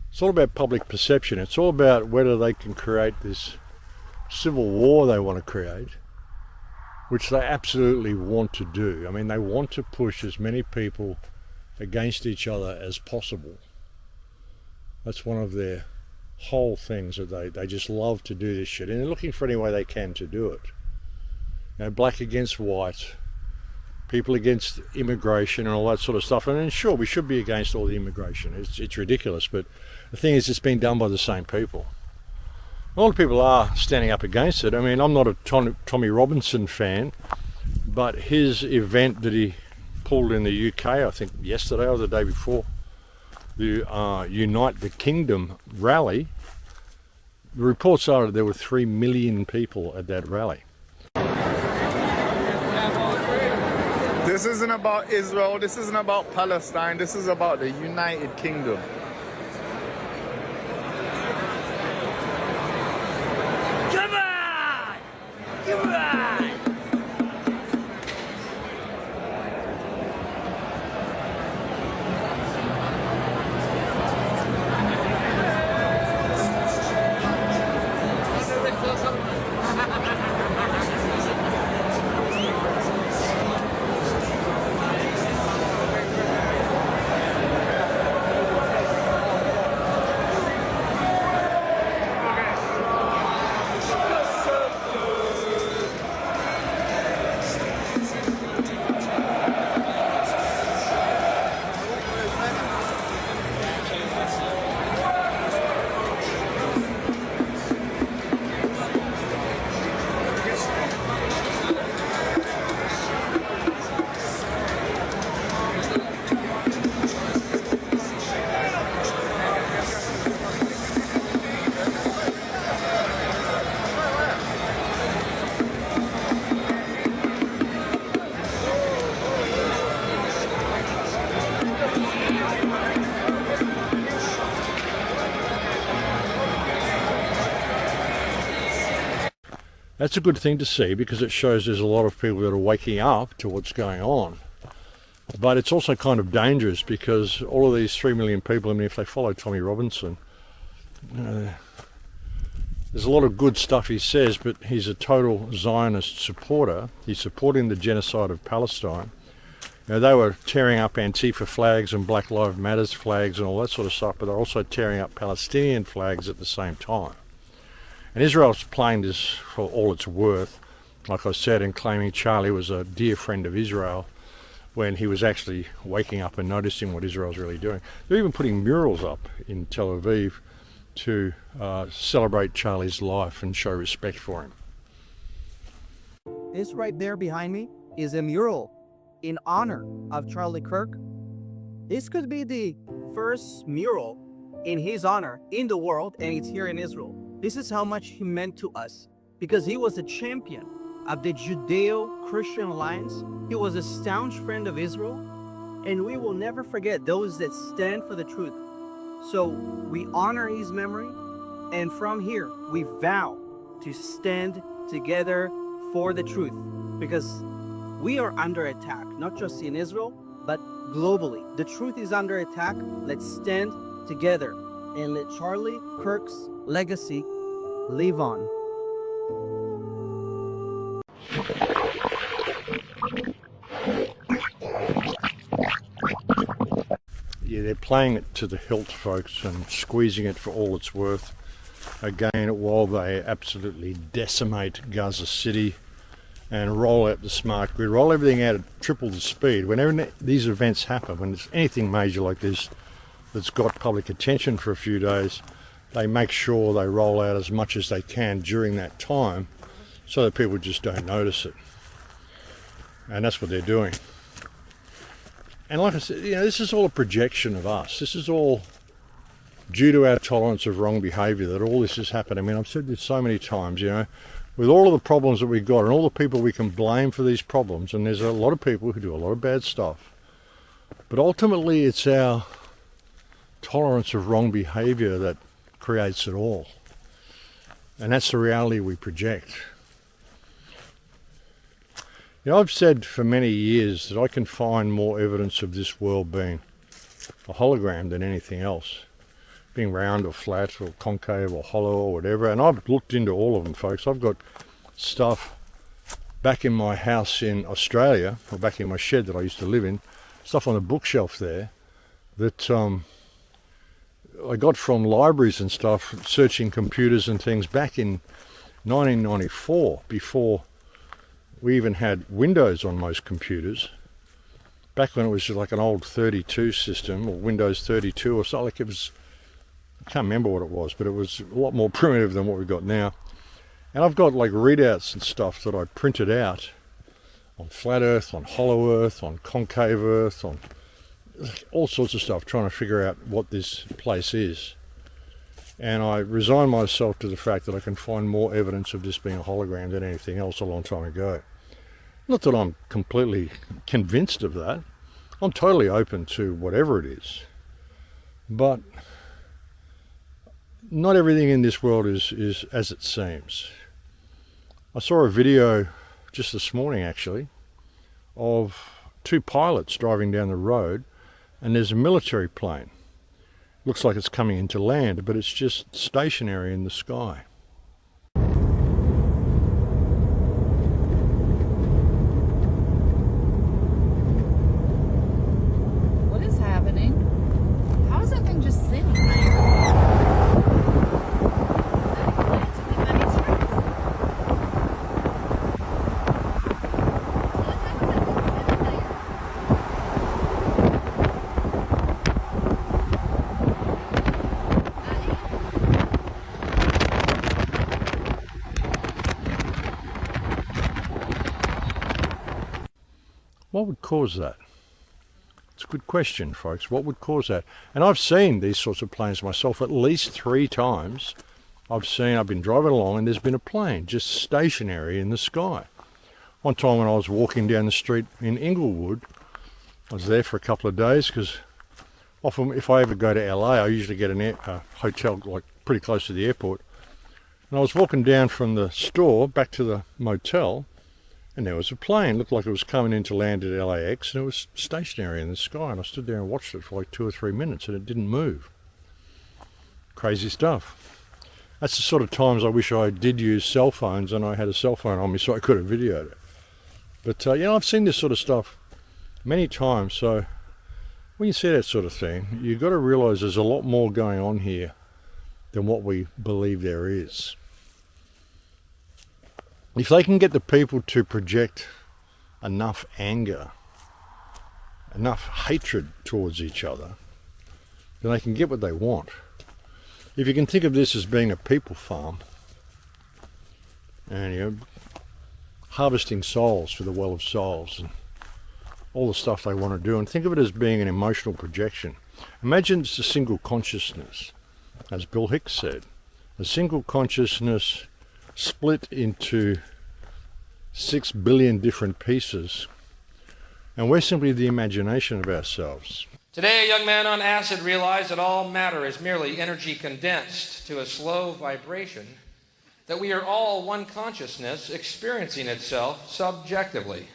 It's all about public perception. It's all about whether they can create this civil war they want to create, which they absolutely want to do. I mean, they want to push as many people against each other as possible. That's one of their whole things, that they just love to do this shit, and they're looking for any way they can to do it. You know, black against white, people against immigration and all that sort of stuff. And then sure, we should be against all the immigration. It's ridiculous, but the thing is, it's being done by the same people. A lot of people are standing up against it. I mean, I'm not a Tommy Robinson fan, but his event that he pulled in the UK, I think yesterday or the day before, the Unite the Kingdom rally, the reports are that there were 3 million people at that rally. This isn't about Israel, this isn't about Palestine, this is about the United Kingdom. Come on! Come on! That's a good thing to see, because it shows there's a lot of people that are waking up to what's going on. But it's also kind of dangerous, because all of these 3 million people, I mean, if they follow Tommy Robinson, there's a lot of good stuff he says, but he's a total Zionist supporter. He's supporting the genocide of Palestine. You know, they were tearing up Antifa flags and Black Lives Matter flags and all that sort of stuff, but they're also tearing up Palestinian flags at the same time. And Israel's playing this for all it's worth, like I said, and claiming Charlie was a dear friend of Israel when he was actually waking up and noticing what Israel's really doing. They're even putting murals up in Tel Aviv to celebrate Charlie's life and show respect for him. This right there behind me is a mural in honor of Charlie Kirk. This could be the first mural in his honor in the world, and it's here in Israel. This is how much he meant to us, because he was a champion of the Judeo-Christian alliance. He was a staunch friend of Israel, and we will never forget those that stand for the truth. So we honor his memory, and from here we vow to stand together for the truth, because we are under attack, not just in Israel, but globally. The truth is under attack. Let's stand together and let Charlie Kirk's legacy live on. Yeah, they're playing it to the hilt, folks, and squeezing it for all it's worth. Again, while they absolutely decimate Gaza City and roll out the smart grid, roll everything out at triple the speed. Whenever these events happen, when it's anything major like this that's got public attention for a few days, they make sure they roll out as much as they can during that time so that people just don't notice it. And that's what they're doing. And like I said, this is all a projection of us. This is all due to our tolerance of wrong behaviour that all this has happened. I mean, I've said this so many times, with all of the problems that we've got and all the people we can blame for these problems, and there's a lot of people who do a lot of bad stuff, but ultimately it's our tolerance of wrong behaviour that creates it all. And that's the reality we project. I've said for many years that I can find more evidence of this world being a hologram than anything else. Being round or flat or concave or hollow or whatever. And I've looked into all of them, folks. I've got stuff back in my house in Australia, or back in my shed that I used to live in, stuff on the bookshelf there that I got from libraries and stuff, searching computers and things back in 1994, before we even had Windows on most computers. Back when it was just like an old 32 system, or Windows 32 or something. Like it was, I can't remember what it was, but it was a lot more primitive than what we've got now. And I've got like readouts and stuff that I printed out on flat Earth, on hollow Earth, on concave Earth, on all sorts of stuff, trying to figure out what this place is. And I resigned myself to the fact that I can find more evidence of this being a hologram than anything else a long time ago. Not that I'm completely convinced of that. I'm totally open to whatever it is. But not everything in this world is as it seems. I saw a video just this morning, actually, of two pilots driving down the road, and there's a military plane. Looks like it's coming into land, but it's just stationary in the sky. What is happening? How is that thing just sitting there? What would cause that? It's a good question, folks. What would cause that? And I've seen these sorts of planes myself at least 3 times. I've been driving along and there's been a plane just stationary in the sky. One time when I was walking down the street in Inglewood, I was there for a couple of days because often if I ever go to LA, I usually get a hotel like pretty close to the airport. And I was walking down from the store back to the motel, and there was a plane. Looked like it was coming in to land at LAX, and it was stationary in the sky. And I stood there and watched it for like 2 or 3 minutes, and it didn't move. Crazy stuff. That's the sort of times I wish I did use cell phones and I had a cell phone on me so I could have videoed it. But I've seen this sort of stuff many times. So when you see that sort of thing, you've got to realize there's a lot more going on here than what we believe there is. If they can get the people to project enough anger, enough hatred towards each other, then they can get what they want. If you can think of this as being a people farm, and harvesting souls for the well of souls, and all the stuff they want to do, and think of it as being an emotional projection. Imagine it's a single consciousness, as Bill Hicks said, a single consciousness split into 6 billion different pieces, and we're simply the imagination of ourselves. Today, a young man on acid realized that all matter is merely energy condensed to a slow vibration, that we are all one consciousness experiencing itself subjectively.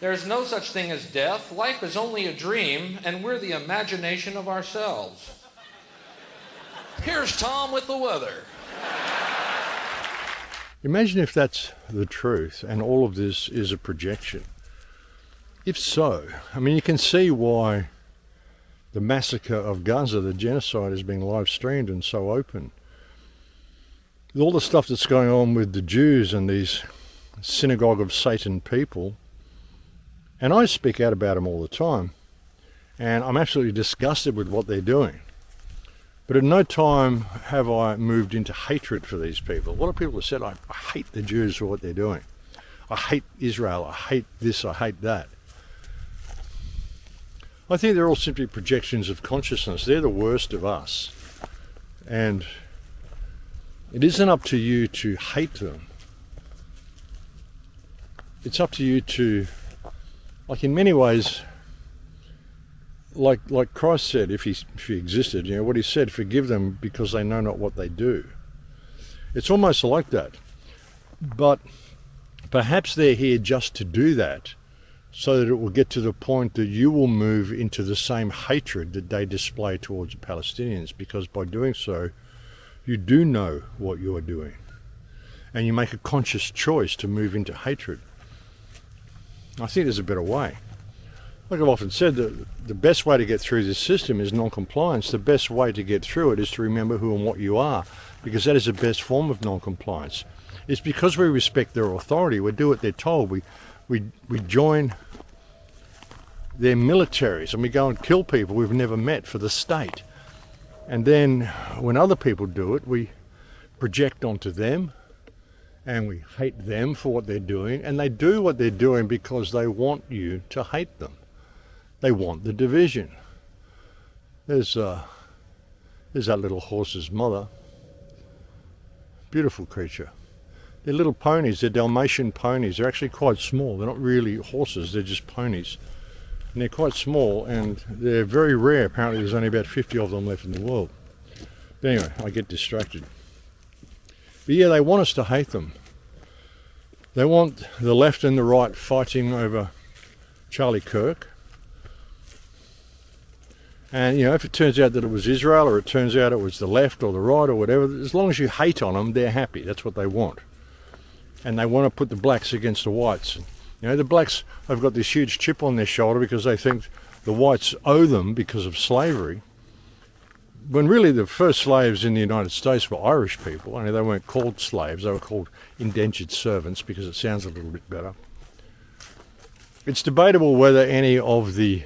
There is no such thing as death. Life is only a dream, and we're the imagination of ourselves. Here's Tom with the weather. Imagine if that's the truth and all of this is a projection. If so, I mean, you can see why the massacre of Gaza, the genocide, is being live streamed and so open. With all the stuff that's going on with the Jews and these synagogue of Satan people, and I speak out about them all the time, and I'm absolutely disgusted with what they're doing. But at no time have I moved into hatred for these people. A lot of people have said, I hate the Jews for what they're doing. I hate Israel, I hate this, I hate that. I think they're all simply projections of consciousness. They're the worst of us. And it isn't up to you to hate them. It's up to you to, like in many ways, like Christ said, if he existed, you know, what he said, forgive them because they know not what they do. It's almost like that. But perhaps they're here just to do that, so that it will get to the point that you will move into the same hatred that they display towards the Palestinians, because by doing so, you do know what you are doing. And you make a conscious choice to move into hatred. I think there's a better way. Like I've often said, the best way to get through this system is non-compliance. The best way to get through it is to remember who and what you are, because that is the best form of non-compliance. It's because we respect their authority, we do what they're told, we join their militaries and we go and kill people we've never met for the state. And then when other people do it, we project onto them and we hate them for what they're doing. And they do what they're doing because they want you to hate them. They want the division. There's that little horse's mother. Beautiful creature. They're little ponies, they're Dalmatian ponies. They're actually quite small. They're not really horses, they're just ponies. And they're quite small and they're very rare. Apparently there's only about 50 of them left in the world. But anyway, I get distracted. But yeah, they want us to hate them. They want the left and the right fighting over Charlie Kirk. And, you know, if it turns out that it was Israel, or it turns out it was the left or the right or whatever, as long as you hate on them, they're happy. That's what they want. And they want to put the blacks against the whites. You know, the blacks have got this huge chip on their shoulder because they think the whites owe them because of slavery. When really the first slaves in the United States were Irish people. Only they weren't called slaves, they were called indentured servants because it sounds a little bit better. It's debatable whether any of the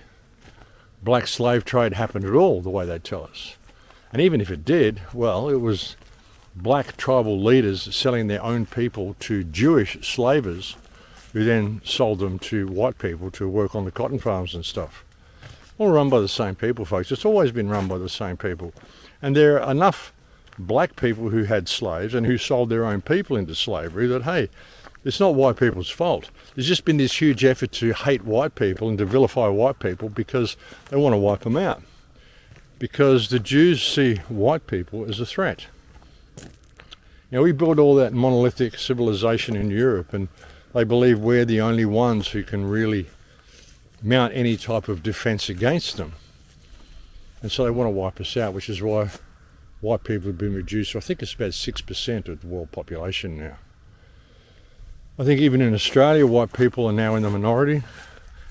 black slave trade happened at all, the way they tell us. And even if it did, well, it was black tribal leaders selling their own people to Jewish slavers who then sold them to white people to work on the cotton farms and stuff. All run by the same people, folks. It's always been run by the same people. And there are enough black people who had slaves and who sold their own people into slavery that, hey, it's not white people's fault. There's just been this huge effort to hate white people and to vilify white people because they want to wipe them out. Because the Jews see white people as a threat. You know, we built all that monolithic civilization in Europe, and they believe we're the only ones who can really mount any type of defense against them. And so they want to wipe us out, which is why white people have been reduced to, I think it's about 6% of the world population now. I think even in Australia, white people are now in the minority.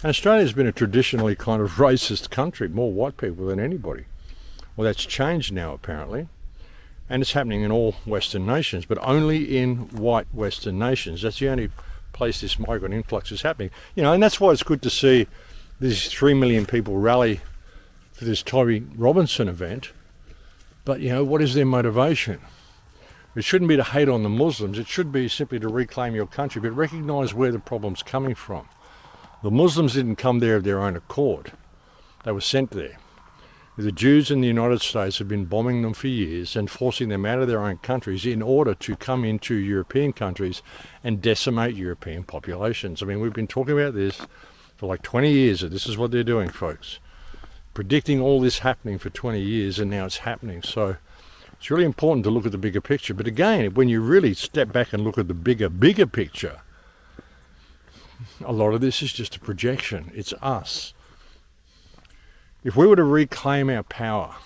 And Australia's been a traditionally kind of racist country, more white people than anybody. Well, that's changed now, apparently. And it's happening in all Western nations, but only in white Western nations. That's the only place this migrant influx is happening. You know, and that's why it's good to see these 3 million people rally for this Tyree Robinson event. But, you know, what is their motivation? It shouldn't be to hate on the Muslims. It should be simply to reclaim your country, but recognise where the problem's coming from. The Muslims didn't come there of their own accord. They were sent there. The Jews in the United States have been bombing them for years and forcing them out of their own countries in order to come into European countries and decimate European populations. I mean, we've been talking about this for like 20 years, and this is what they're doing, folks. Predicting all this happening for 20 years, and now it's happening. So it's really important to look at the bigger picture. But again, when you really step back and look at the bigger picture, a lot of this is just a projection. It's us. If we were to reclaim our power,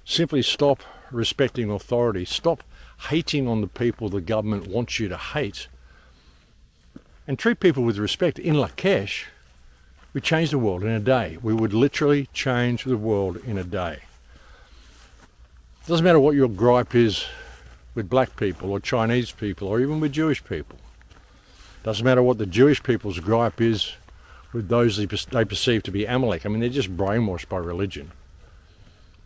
simply stop respecting authority, stop hating on the people the government wants you to hate, and treat people with respect in Lakesh, we change the world in a day. We would literally change the world in a day. It doesn't matter what your gripe is with black people or Chinese people or even with Jewish people. Doesn't matter what the Jewish people's gripe is with those they perceive to be Amalek. I mean, they're just brainwashed by religion.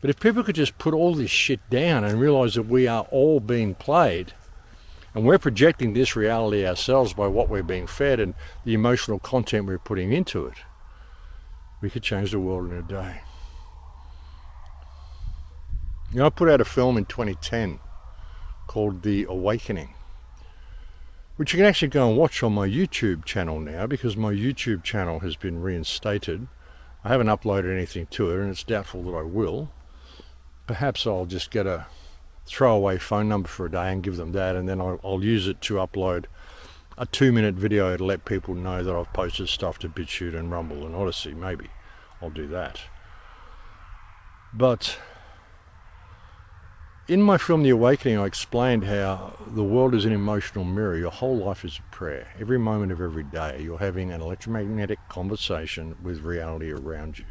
But if people could just put all this shit down and realize that we are all being played, and we're projecting this reality ourselves by what we're being fed and the emotional content we're putting into it, we could change the world in a day. You know, I put out a film in 2010 called The Awakening, which you can actually go and watch on my YouTube channel now, because my YouTube channel has been reinstated. I haven't uploaded anything to it, and it's doubtful that I will. Perhaps I'll just get a throwaway phone number for a day and give them that, and then I'll use it to upload a 2-minute video to let people know that I've posted stuff to BitChute and Rumble and Odyssey. Maybe I'll do that. But in my film The Awakening, I explained how the world is an emotional mirror. Your whole life is a prayer. Every moment of every day you're having an electromagnetic conversation with reality around you.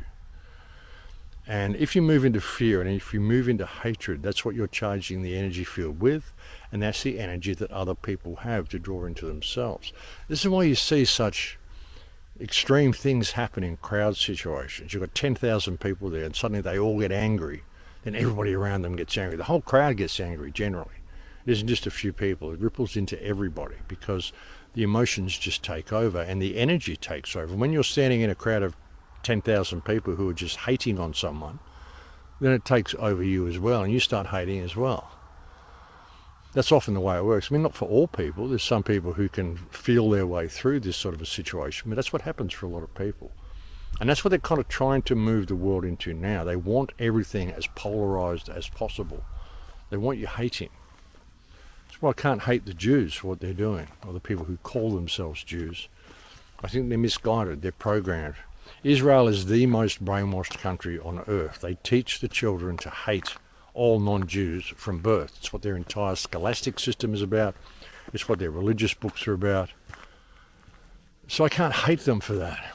And if you move into fear and if you move into hatred, that's what you're charging the energy field with, and that's the energy that other people have to draw into themselves. This is why you see such extreme things happen in crowd situations. You've got 10,000 people there and suddenly they all get angry, then everybody around them gets angry. The whole crowd gets angry generally. It isn't just a few people, it ripples into everybody because the emotions just take over and the energy takes over. When you're standing in a crowd of 10,000 people who are just hating on someone, then it takes over you as well, and you start hating as well. That's often the way it works. I mean, not for all people. There's some people who can feel their way through this sort of a situation, but that's what happens for a lot of people. And that's what they're kind of trying to move the world into now. They want everything as polarized as possible. They want you hating. That's why I can't hate the Jews for what they're doing, or the people who call themselves Jews. I think they're misguided, they're programmed. Israel is the most brainwashed country on earth. They teach the children to hate all non-Jews from birth. It's what their entire scholastic system is about. It's what their religious books are about. So I can't hate them for that.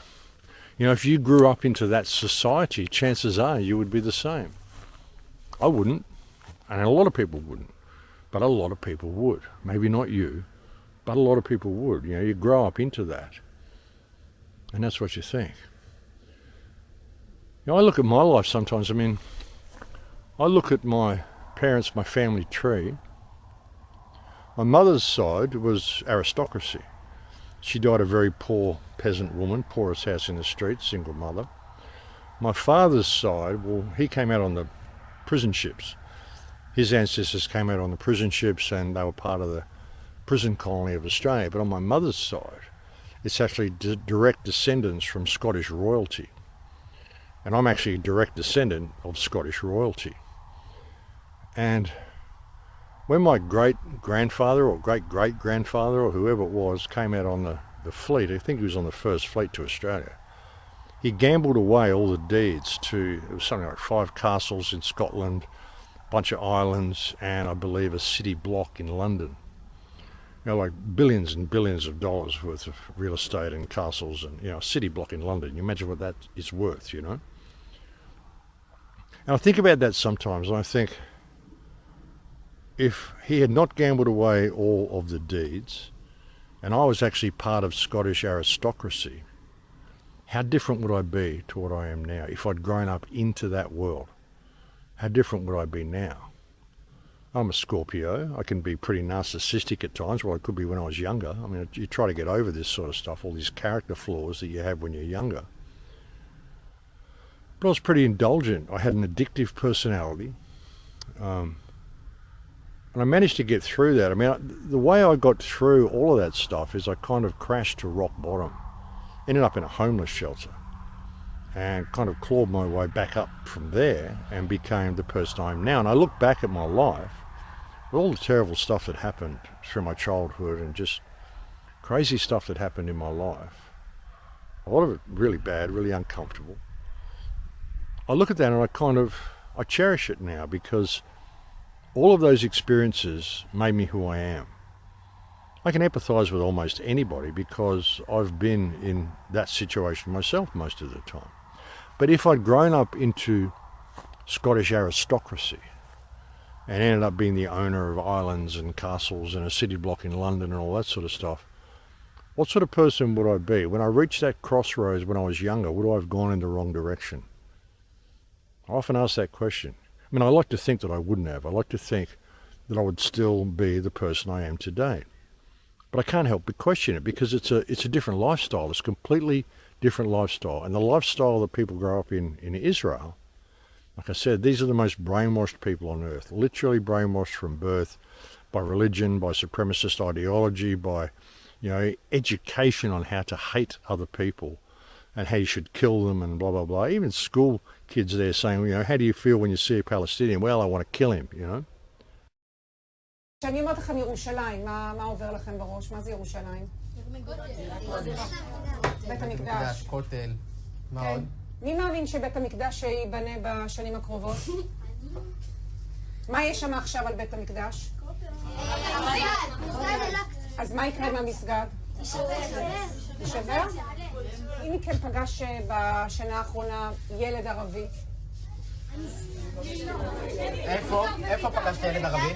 You know, if you grew up into that society, chances are you would be the same. I wouldn't, and a lot of people wouldn't, but a lot of people would. Maybe not you, but a lot of people would. You know, you grow up into that, and that's what you think. You know, I look at my life sometimes. I mean, I look at my parents, my family tree. My mother's side was aristocracy. She died a very poor peasant woman, poorest house in the street, single mother. My father's side, well, he came out on the prison ships. His ancestors came out on the prison ships and they were part of the prison colony of Australia. But on my mother's side, it's actually direct descendants from Scottish royalty. And I'm actually a direct descendant of Scottish royalty. And when my great-grandfather or great-great-grandfather or whoever it was came out on the fleet, I think he was on the first fleet to Australia, he gambled away all the deeds to, it was something like 5 castles in Scotland, a bunch of islands, and I believe a city block in London. You know, like billions and billions of dollars worth of real estate and castles and, you know, a city block in London. You imagine what that is worth, you know? And I think about that sometimes, and I think, if he had not gambled away all of the deeds, and I was actually part of Scottish aristocracy, how different would I be to what I am now? If I'd grown up into that world, how different would I be now? I'm a Scorpio. I can be pretty narcissistic at times, well, I could be when I was younger. I mean, you try to get over this sort of stuff, all these character flaws that you have when you're younger. But I was pretty indulgent. I had an addictive personality. And I managed to get through that. I mean, the way I got through all of that stuff is I kind of crashed to rock bottom. Ended up in a homeless shelter. And kind of clawed my way back up from there and became the person I am now. And I look back at my life, with all the terrible stuff that happened through my childhood and just crazy stuff that happened in my life. A lot of it really bad, really uncomfortable. I look at that and I cherish it now because all of those experiences made me who I am. I can empathize with almost anybody because I've been in that situation myself most of the time. But if I'd grown up into Scottish aristocracy and ended up being the owner of islands and castles and a city block in London and all that sort of stuff, what sort of person would I be? When I reached that crossroads when I was younger, would I have gone in the wrong direction? I often ask that question. I mean, I like to think that I wouldn't have. I like to think that I would still be the person I am today. But I can't help but question it because it's a different lifestyle. It's a completely different lifestyle. And the lifestyle that people grow up in Israel, like I said, these are the most brainwashed people on earth, literally brainwashed from birth by religion, by supremacist ideology, by, you know, education on how to hate other people and how you should kill them and blah, blah, blah. Even school kids there saying, you know, how do you feel when you see a Palestinian? Well, I want to kill him, you know. כשאני אומרת לכם ירושלים, מה עובר לכם בראש? מה זה ירושלים? בית המקדש. כותל. מה עוד? מי מאמין שבית המקדש ייבנה בשנים הקרובות? מה יש שם עכשיו על בית המקדש? אז מה יקרה עם המסגד? יישבר? אם מכם פגש בשנה האחרונה ילד ערבי? איפה פגשת ילד ערבי?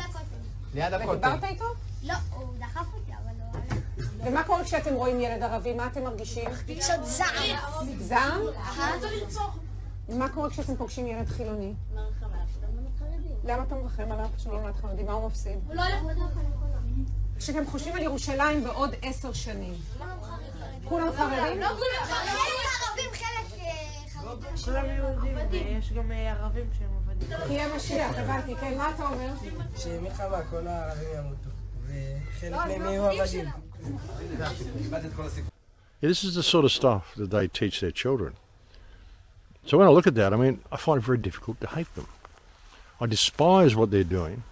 ליד הכותל. ודיברת איתו? לא, הוא דחף אותי, אבל לא הלך. ומה קורה כשאתם רואים ילד ערבי? מה אתם מרגישים? רגשות זעם. זעם? מה קורה כשאתם פוגשים ילד חילוני? למה אתה מרחם עליו כשהוא לא נולד חרדי? מה הוא מפסיד? הוא לא הולך בדרך כלל. כשאתם חושבים על ירושלים בעוד 10 שנים. כולם חרדים? לא כולם ערבים, חלק חרדים. כולם יהודים, ויש גם ערבים שהם עובדים. תהיה משיח, הבנתי, כן, מה אתה אומר? שמלחמה כל הערבים ימותו, וחלק מהם יהיו עבדים. This is the sort of stuff that they teach their children. So when I look at that, I mean, I find it very difficult to hate them. I despise what they're doing.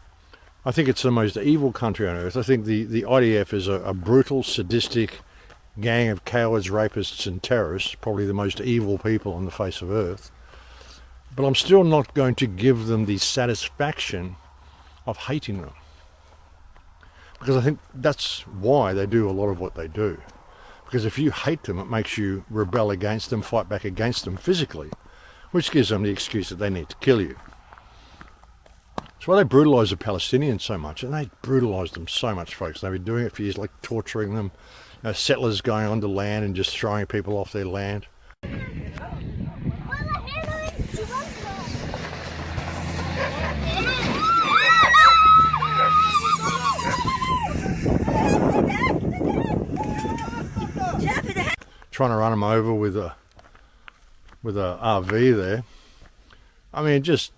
I think it's the most evil country on earth. I think the IDF is a brutal, sadistic gang of cowards, rapists and terrorists, probably the most evil people on the face of earth. But I'm still not going to give them the satisfaction of hating them. Because I think that's why they do a lot of what they do. Because if you hate them, it makes you rebel against them, fight back against them physically, which gives them the excuse that they need to kill you. That's why they brutalise the Palestinians so much, and they brutalise them so much, folks. They've been doing it for years, like torturing them, settlers going onto land and just throwing people off their land. Trying to run them over with a RV there. I mean, just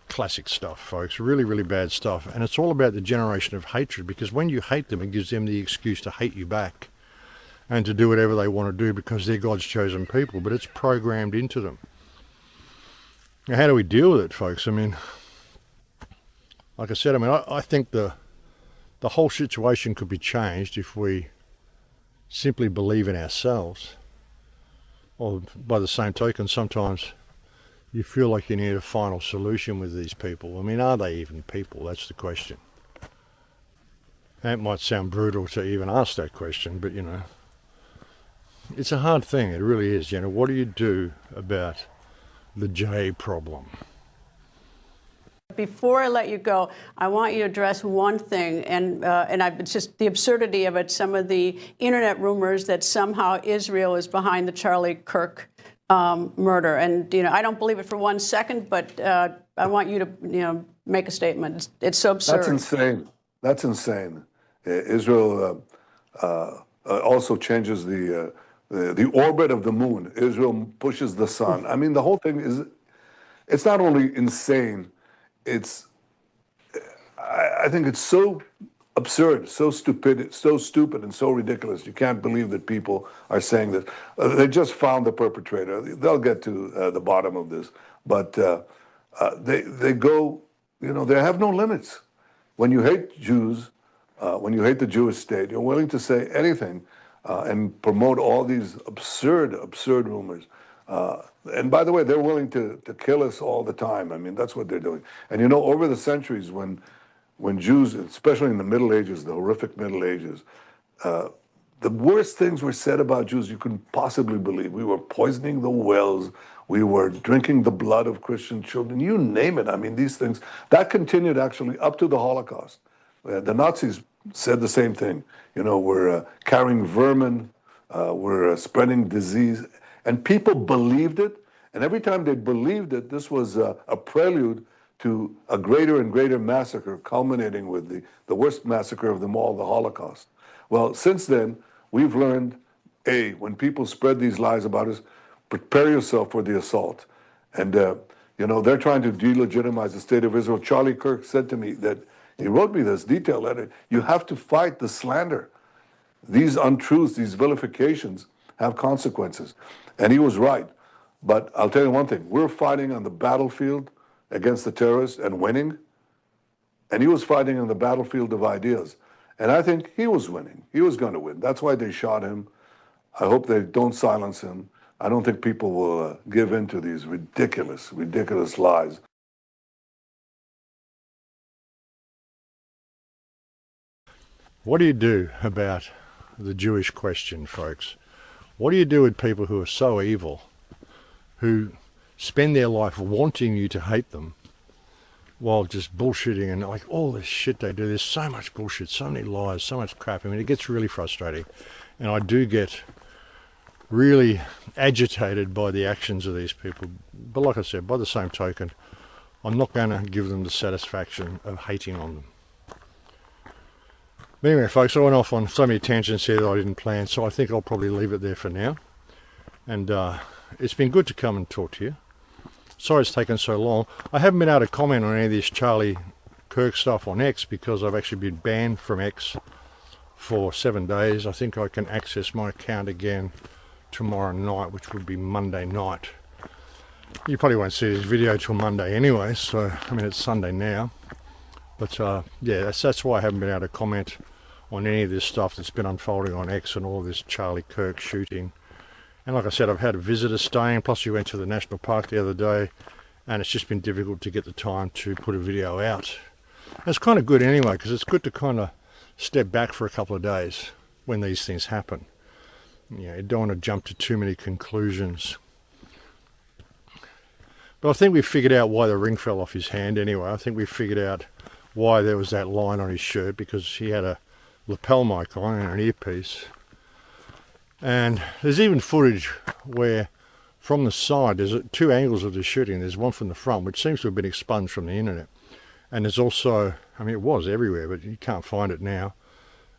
classic stuff, folks. Really, really bad stuff. And it's all about the generation of hatred, because when you hate them, it gives them the excuse to hate you back and to do whatever they want to do because they're God's chosen people. But it's programmed into them. Now, how do we deal with it, folks? I mean, like I said, I think the whole situation could be changed if we simply believe in ourselves. Or by the same token, sometimes you feel like you need a final solution with these people. I mean, are they even people? That's the question. That might sound brutal to even ask that question, but you know, it's a hard thing. It really is. You know, what do you do about the J problem? Before I let you go, I want you to address one thing, and it's just the absurdity of it. Some of the internet rumors that somehow Israel is behind the Charlie Kirk murder, and I don't believe it for 1 second, but I want you to make a statement. It's so absurd. That's insane. That's insane. Israel also changes the orbit of the moon. Israel pushes the sun. I mean, the whole thing it's not only insane. I think it's so absurd, so stupid, and so ridiculous. You can't believe that people are saying that. They just found the perpetrator. They'll get to the bottom of this. But they go, they have no limits. When you hate Jews, when you hate the Jewish state, you're willing to say anything and promote all these absurd rumors. And by the way, they're willing to kill us all the time. I mean, that's what they're doing. And over the centuries, when Jews, especially in the Middle Ages, the horrific Middle Ages, the worst things were said about Jews you couldn't possibly believe. We were poisoning the wells. We were drinking the blood of Christian children. You name it. I mean, these things, that continued actually up to the Holocaust. The Nazis said the same thing. We're carrying vermin we're spreading disease. And people believed it. And every time they believed it, this was a prelude to a greater and greater massacre, culminating with the worst massacre of them all, the Holocaust. Well, since then, we've learned, A, when people spread these lies about us, prepare yourself for the assault. And, you know, they're trying to delegitimize the state of Israel. Charlie Kirk said to me that, he wrote me this detailed letter, you have to fight the slander. These untruths, these vilifications have consequences. And he was right. But I'll tell you one thing, we're fighting on the battlefield against the terrorists and winning. And he was fighting on the battlefield of ideas. And I think he was winning. He was going to win. That's why they shot him. I hope they don't silence him. I don't think people will give in to these ridiculous, ridiculous lies. What do you do about the Jewish question, folks? What do you do with people who are so evil, who spend their life wanting you to hate them, while just bullshitting and like all this shit they do? There's so much bullshit, so many lies, so much crap. I mean, it gets really frustrating. And I do get really agitated by the actions of these people. But like I said, by the same token, I'm not going to give them the satisfaction of hating on them. But anyway, folks, I went off on so many tangents here that I didn't plan, so I think I'll probably leave it there for now. And it's been good to come and talk to you. Sorry it's taken so long. I haven't been able to comment on any of this Charlie Kirk stuff on X because I've actually been banned from X for 7 days. I think I can access my account again tomorrow night, which would be Monday night. You probably won't see this video till Monday anyway, so I mean it's Sunday now. But yeah, that's why I haven't been able to comment on any of this stuff that's been unfolding on X and all this Charlie Kirk shooting. And like I said, I've had a visitor staying, plus we went to the national park the other day, and it's just been difficult to get the time to put a video out. And it's kind of good anyway, because it's good to kind of step back for a couple of days when these things happen. You know, you don't want to jump to too many conclusions. But I think we've figured out why the ring fell off his hand anyway. I think we've figured out why there was that line on his shirt, because he had a lapel mic on and an earpiece. And there's even footage where from the side, there's two angles of the shooting. There's one from the front, which seems to have been expunged from the internet. And there's also, I mean, it was everywhere, but you can't find it now.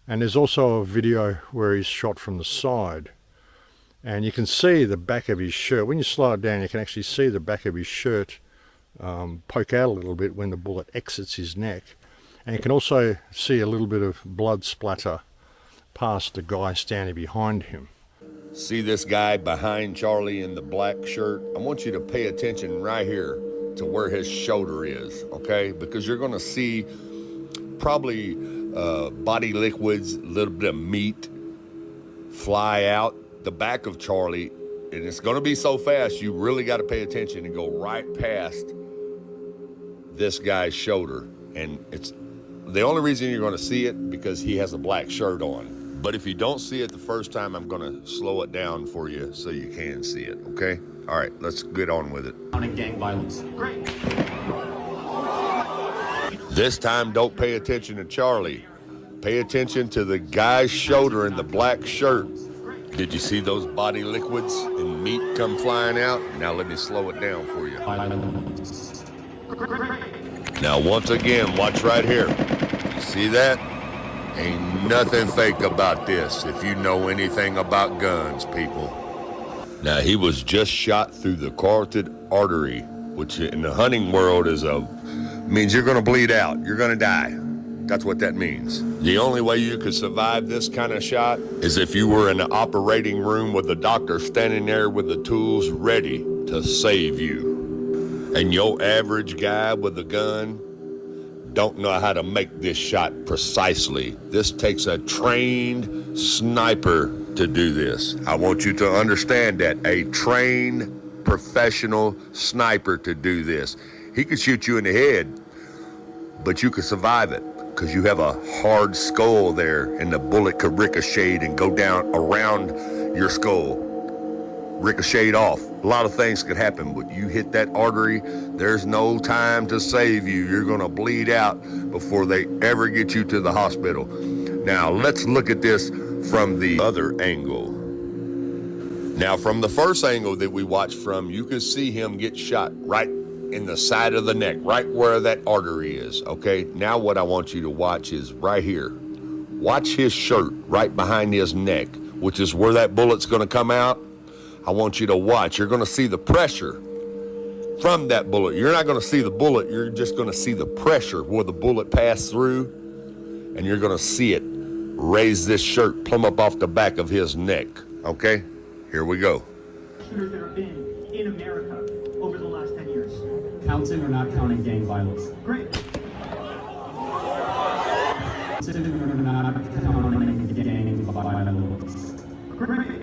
And there's also a video where he's shot from the side. And you can see the back of his shirt. When you slow it down, you can actually see the back of his shirt poke out a little bit when the bullet exits his neck. And you can also see a little bit of blood splatter past the guy standing behind him. See this guy behind Charlie in the black shirt? I want you to pay attention right here to where his shoulder is, okay? Because you're gonna see probably body liquids, a little bit of meat fly out the back of Charlie, and it's gonna be so fast you really gotta pay attention and go right past this guy's shoulder. And it's the only reason you're gonna see it because he has a black shirt on. But if you don't see it the first time, I'm gonna slow it down for you so you can see it, okay? All right, let's get on with it. Gang violence. Great. This time, don't pay attention to Charlie. Pay attention to the guy's shoulder in the black shirt. Did you see those body liquids and meat come flying out? Now let me slow it down for you. Now, once again, watch right here. You see that? Ain't nothing fake about this if you know anything about guns, people. Now, he was just shot through the carotid artery, which in the hunting world means you're gonna bleed out, you're gonna die. That's what that means. The only way you could survive this kind of shot is if you were in an operating room with a doctor standing there with the tools ready to save you. And your average guy with a gun don't know how to make this shot precisely. This takes a trained sniper to do this. I want you to understand that. A trained professional sniper to do this. He could shoot you in the head, but you could survive it because you have a hard skull there and the bullet could ricochet and go down around your skull. Ricochet off. A lot of things could happen, but you hit that artery, there's no time to save you. You're gonna bleed out before they ever get you to the hospital. Now, let's look at this from the other angle. Now, from the first angle that we watched from, you could see him get shot right in the side of the neck, right where that artery is, okay? Now what I want you to watch is right here. Watch his shirt right behind his neck, which is where that bullet's gonna come out. I want you to watch. You're gonna see the pressure from that bullet. You're not gonna see the bullet, you're just gonna see the pressure where the bullet passed through, and you're gonna see it raise this shirt plumb up off the back of his neck, okay? Here we go. Shooters that have been in America over the last 10 years. Counting or not counting gang violence? Great. Not counting gang violence. Great.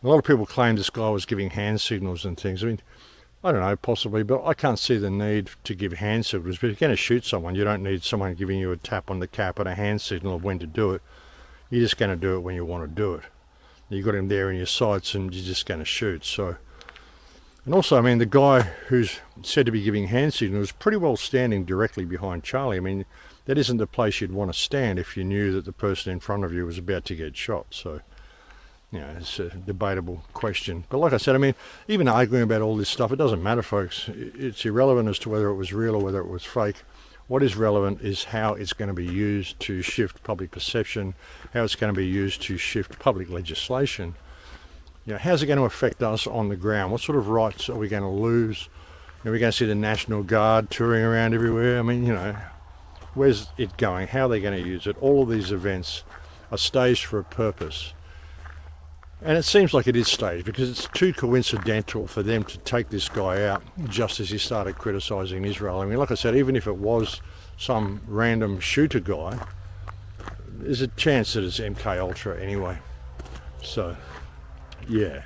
A lot of people claim this guy was giving hand signals and things. I mean, I don't know, possibly, but I can't see the need to give hand signals. But if you're going to shoot someone, you don't need someone giving you a tap on the cap and a hand signal of when to do it. You're just going to do it when you want to do it. You've got him there in your sights and you're just going to shoot. So, and also, I mean, the guy who's said to be giving hand signals is pretty well standing directly behind Charlie. I mean, that isn't the place you'd want to stand if you knew that the person in front of you was about to get shot. So, you know, it's a debatable question. But like I said, I mean, even arguing about all this stuff, it doesn't matter, folks. It's irrelevant as to whether it was real or whether it was fake. What is relevant is how it's going to be used to shift public perception, how it's going to be used to shift public legislation. You know, how's it going to affect us on the ground? What sort of rights are we going to lose? Are we going to see the National Guard touring around everywhere? I mean, you know, where's it going? How are they going to use it? All of these events are staged for a purpose. And it seems like it is staged because it's too coincidental for them to take this guy out just as he started criticising Israel. I mean, like I said, even if it was some random shooter guy, there's a chance that it's MK Ultra anyway. So, yeah.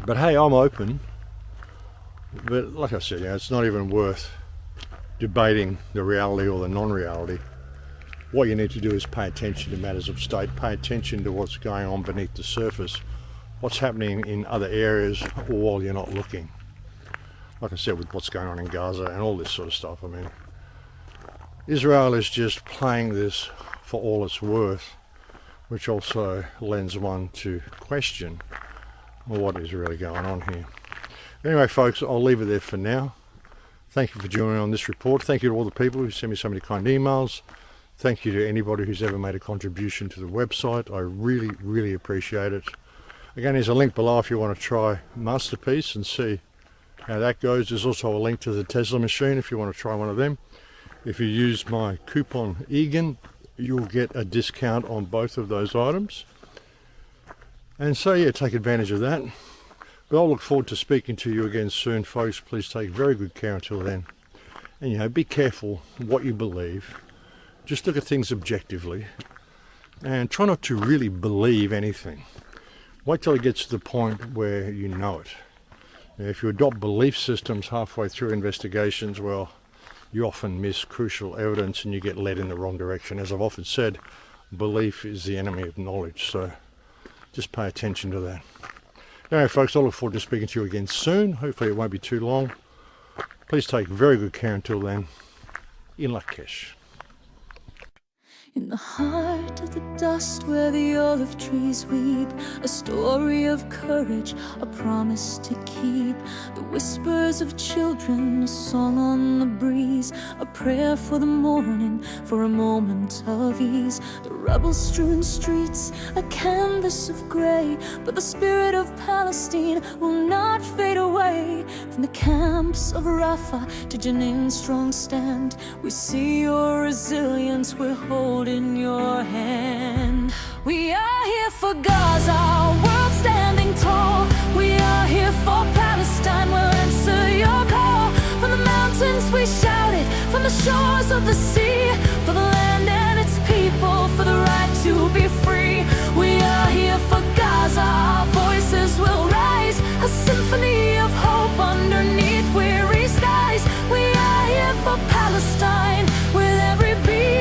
But hey, I'm open. But like I said, you know, it's not even worth debating the reality or the non-reality. What you need to do is pay attention to matters of state, pay attention to what's going on beneath the surface, what's happening in other areas while you're not looking. Like I said, with what's going on in Gaza and all this sort of stuff. I mean, Israel is just playing this for all it's worth, which also lends one to question what is really going on here. Anyway, folks, I'll leave it there for now. Thank you for joining on this report. Thank you to all the people who send me so many kind emails. Thank you to anybody who's ever made a contribution to the website. I really, really appreciate it. Again, there's a link below if you want to try MasterPeace and see how that goes. There's also a link to the Tesla machine if you want to try one of them. If you use my coupon Igan, you'll get a discount on both of those items. And so, yeah, take advantage of that. But I'll look forward to speaking to you again soon, folks. Please take very good care until then. And, you know, be careful what you believe. Just look at things objectively and try not to really believe anything. Wait till it gets to the point where you know it. If you adopt belief systems halfway through investigations, well, you often miss crucial evidence and you get led in the wrong direction. As I've often said, belief is the enemy of knowledge, so just pay attention to that. Anyway, folks, I look forward to speaking to you again soon. Hopefully it won't be too long. Please take very good care until then. In Lakesh. In the heart of the dust where the olive trees weep, a story of courage, a promise to keep. The whispers of children, a song on the breeze, a prayer for the morning, for a moment of ease. The rubble-strewn streets, a canvas of grey, but the spirit of Palestine will not fade away. From the camps of Rafah to Jenin's strong stand, we see your resilience, we're holding in your hand. We are here for Gaza, our world standing tall. We are here for Palestine, we'll answer your call. From the mountains we shout it, from the shores of the sea, for the land and its people, for the right to be free. We are here for Gaza, our voices will rise, a symphony of hope underneath weary skies. We are here for Palestine, with every beat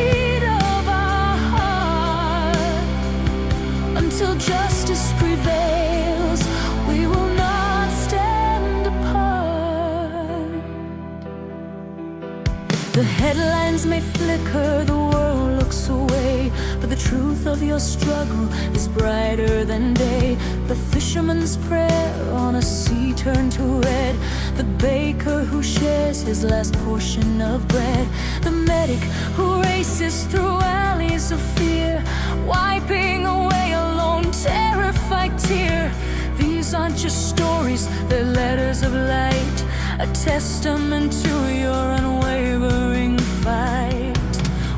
until justice prevails, we will not stand apart. The headlines may flicker, the world looks away, but the truth of your struggle is brighter than day. The fisherman's prayer on a sea turned to red, the baker who shares his last portion of bread, the medic who races through alleys of fear, wiping away a lone terrified tear. These aren't just stories, they're letters of light, a testament to your unwavering fight.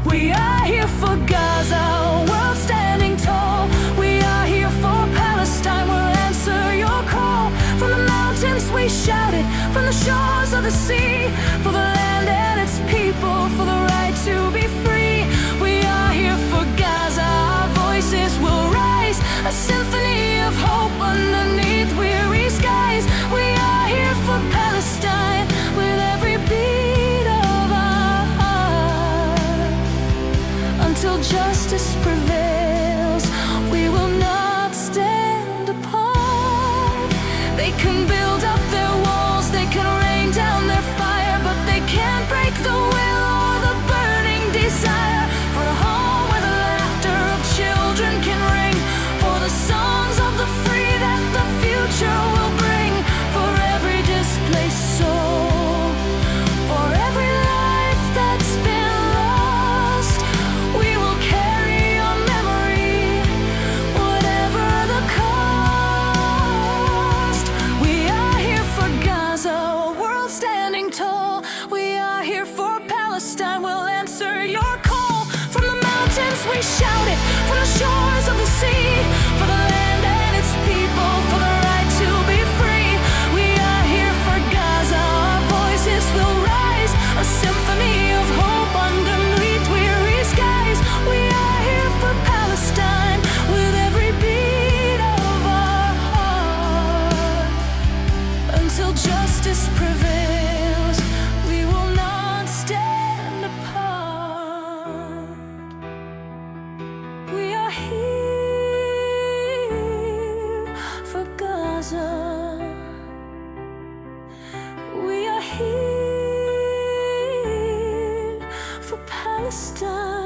We are here for Gaza, a world standing tall. We are here for Palestine, we'll answer your call. From the mountains we shout it, from the shores of the sea, for the land and its people, for the right to be free. We are here for Gaza, our voices will rise, a symphony of hope underneath weary skies. We are here for Palestine, with every beat of our heart. Until justice prevails, we will not stand apart. They can build up their walls, they can rain down their fire, but they can't break the will or the burning desire for a home where the laughter of children can ring, for the songs of the free that the future will bring, for every displaced soul, for every life that's been lost. We will carry your memory, whatever the cost. We are here for Gaza, a world standing tall. We are here for Palestine, we'll answer your call. From the mountains we shout it, from the shores of the sea, for the land and its people, for the right to be free. We are here for Gaza, our voices will rise, a symphony of hope underneath weary skies. We are here for Palestine, with every beat of our heart. Until justice prevails, we will not stand apart. We are here for Gaza. We are here for Palestine.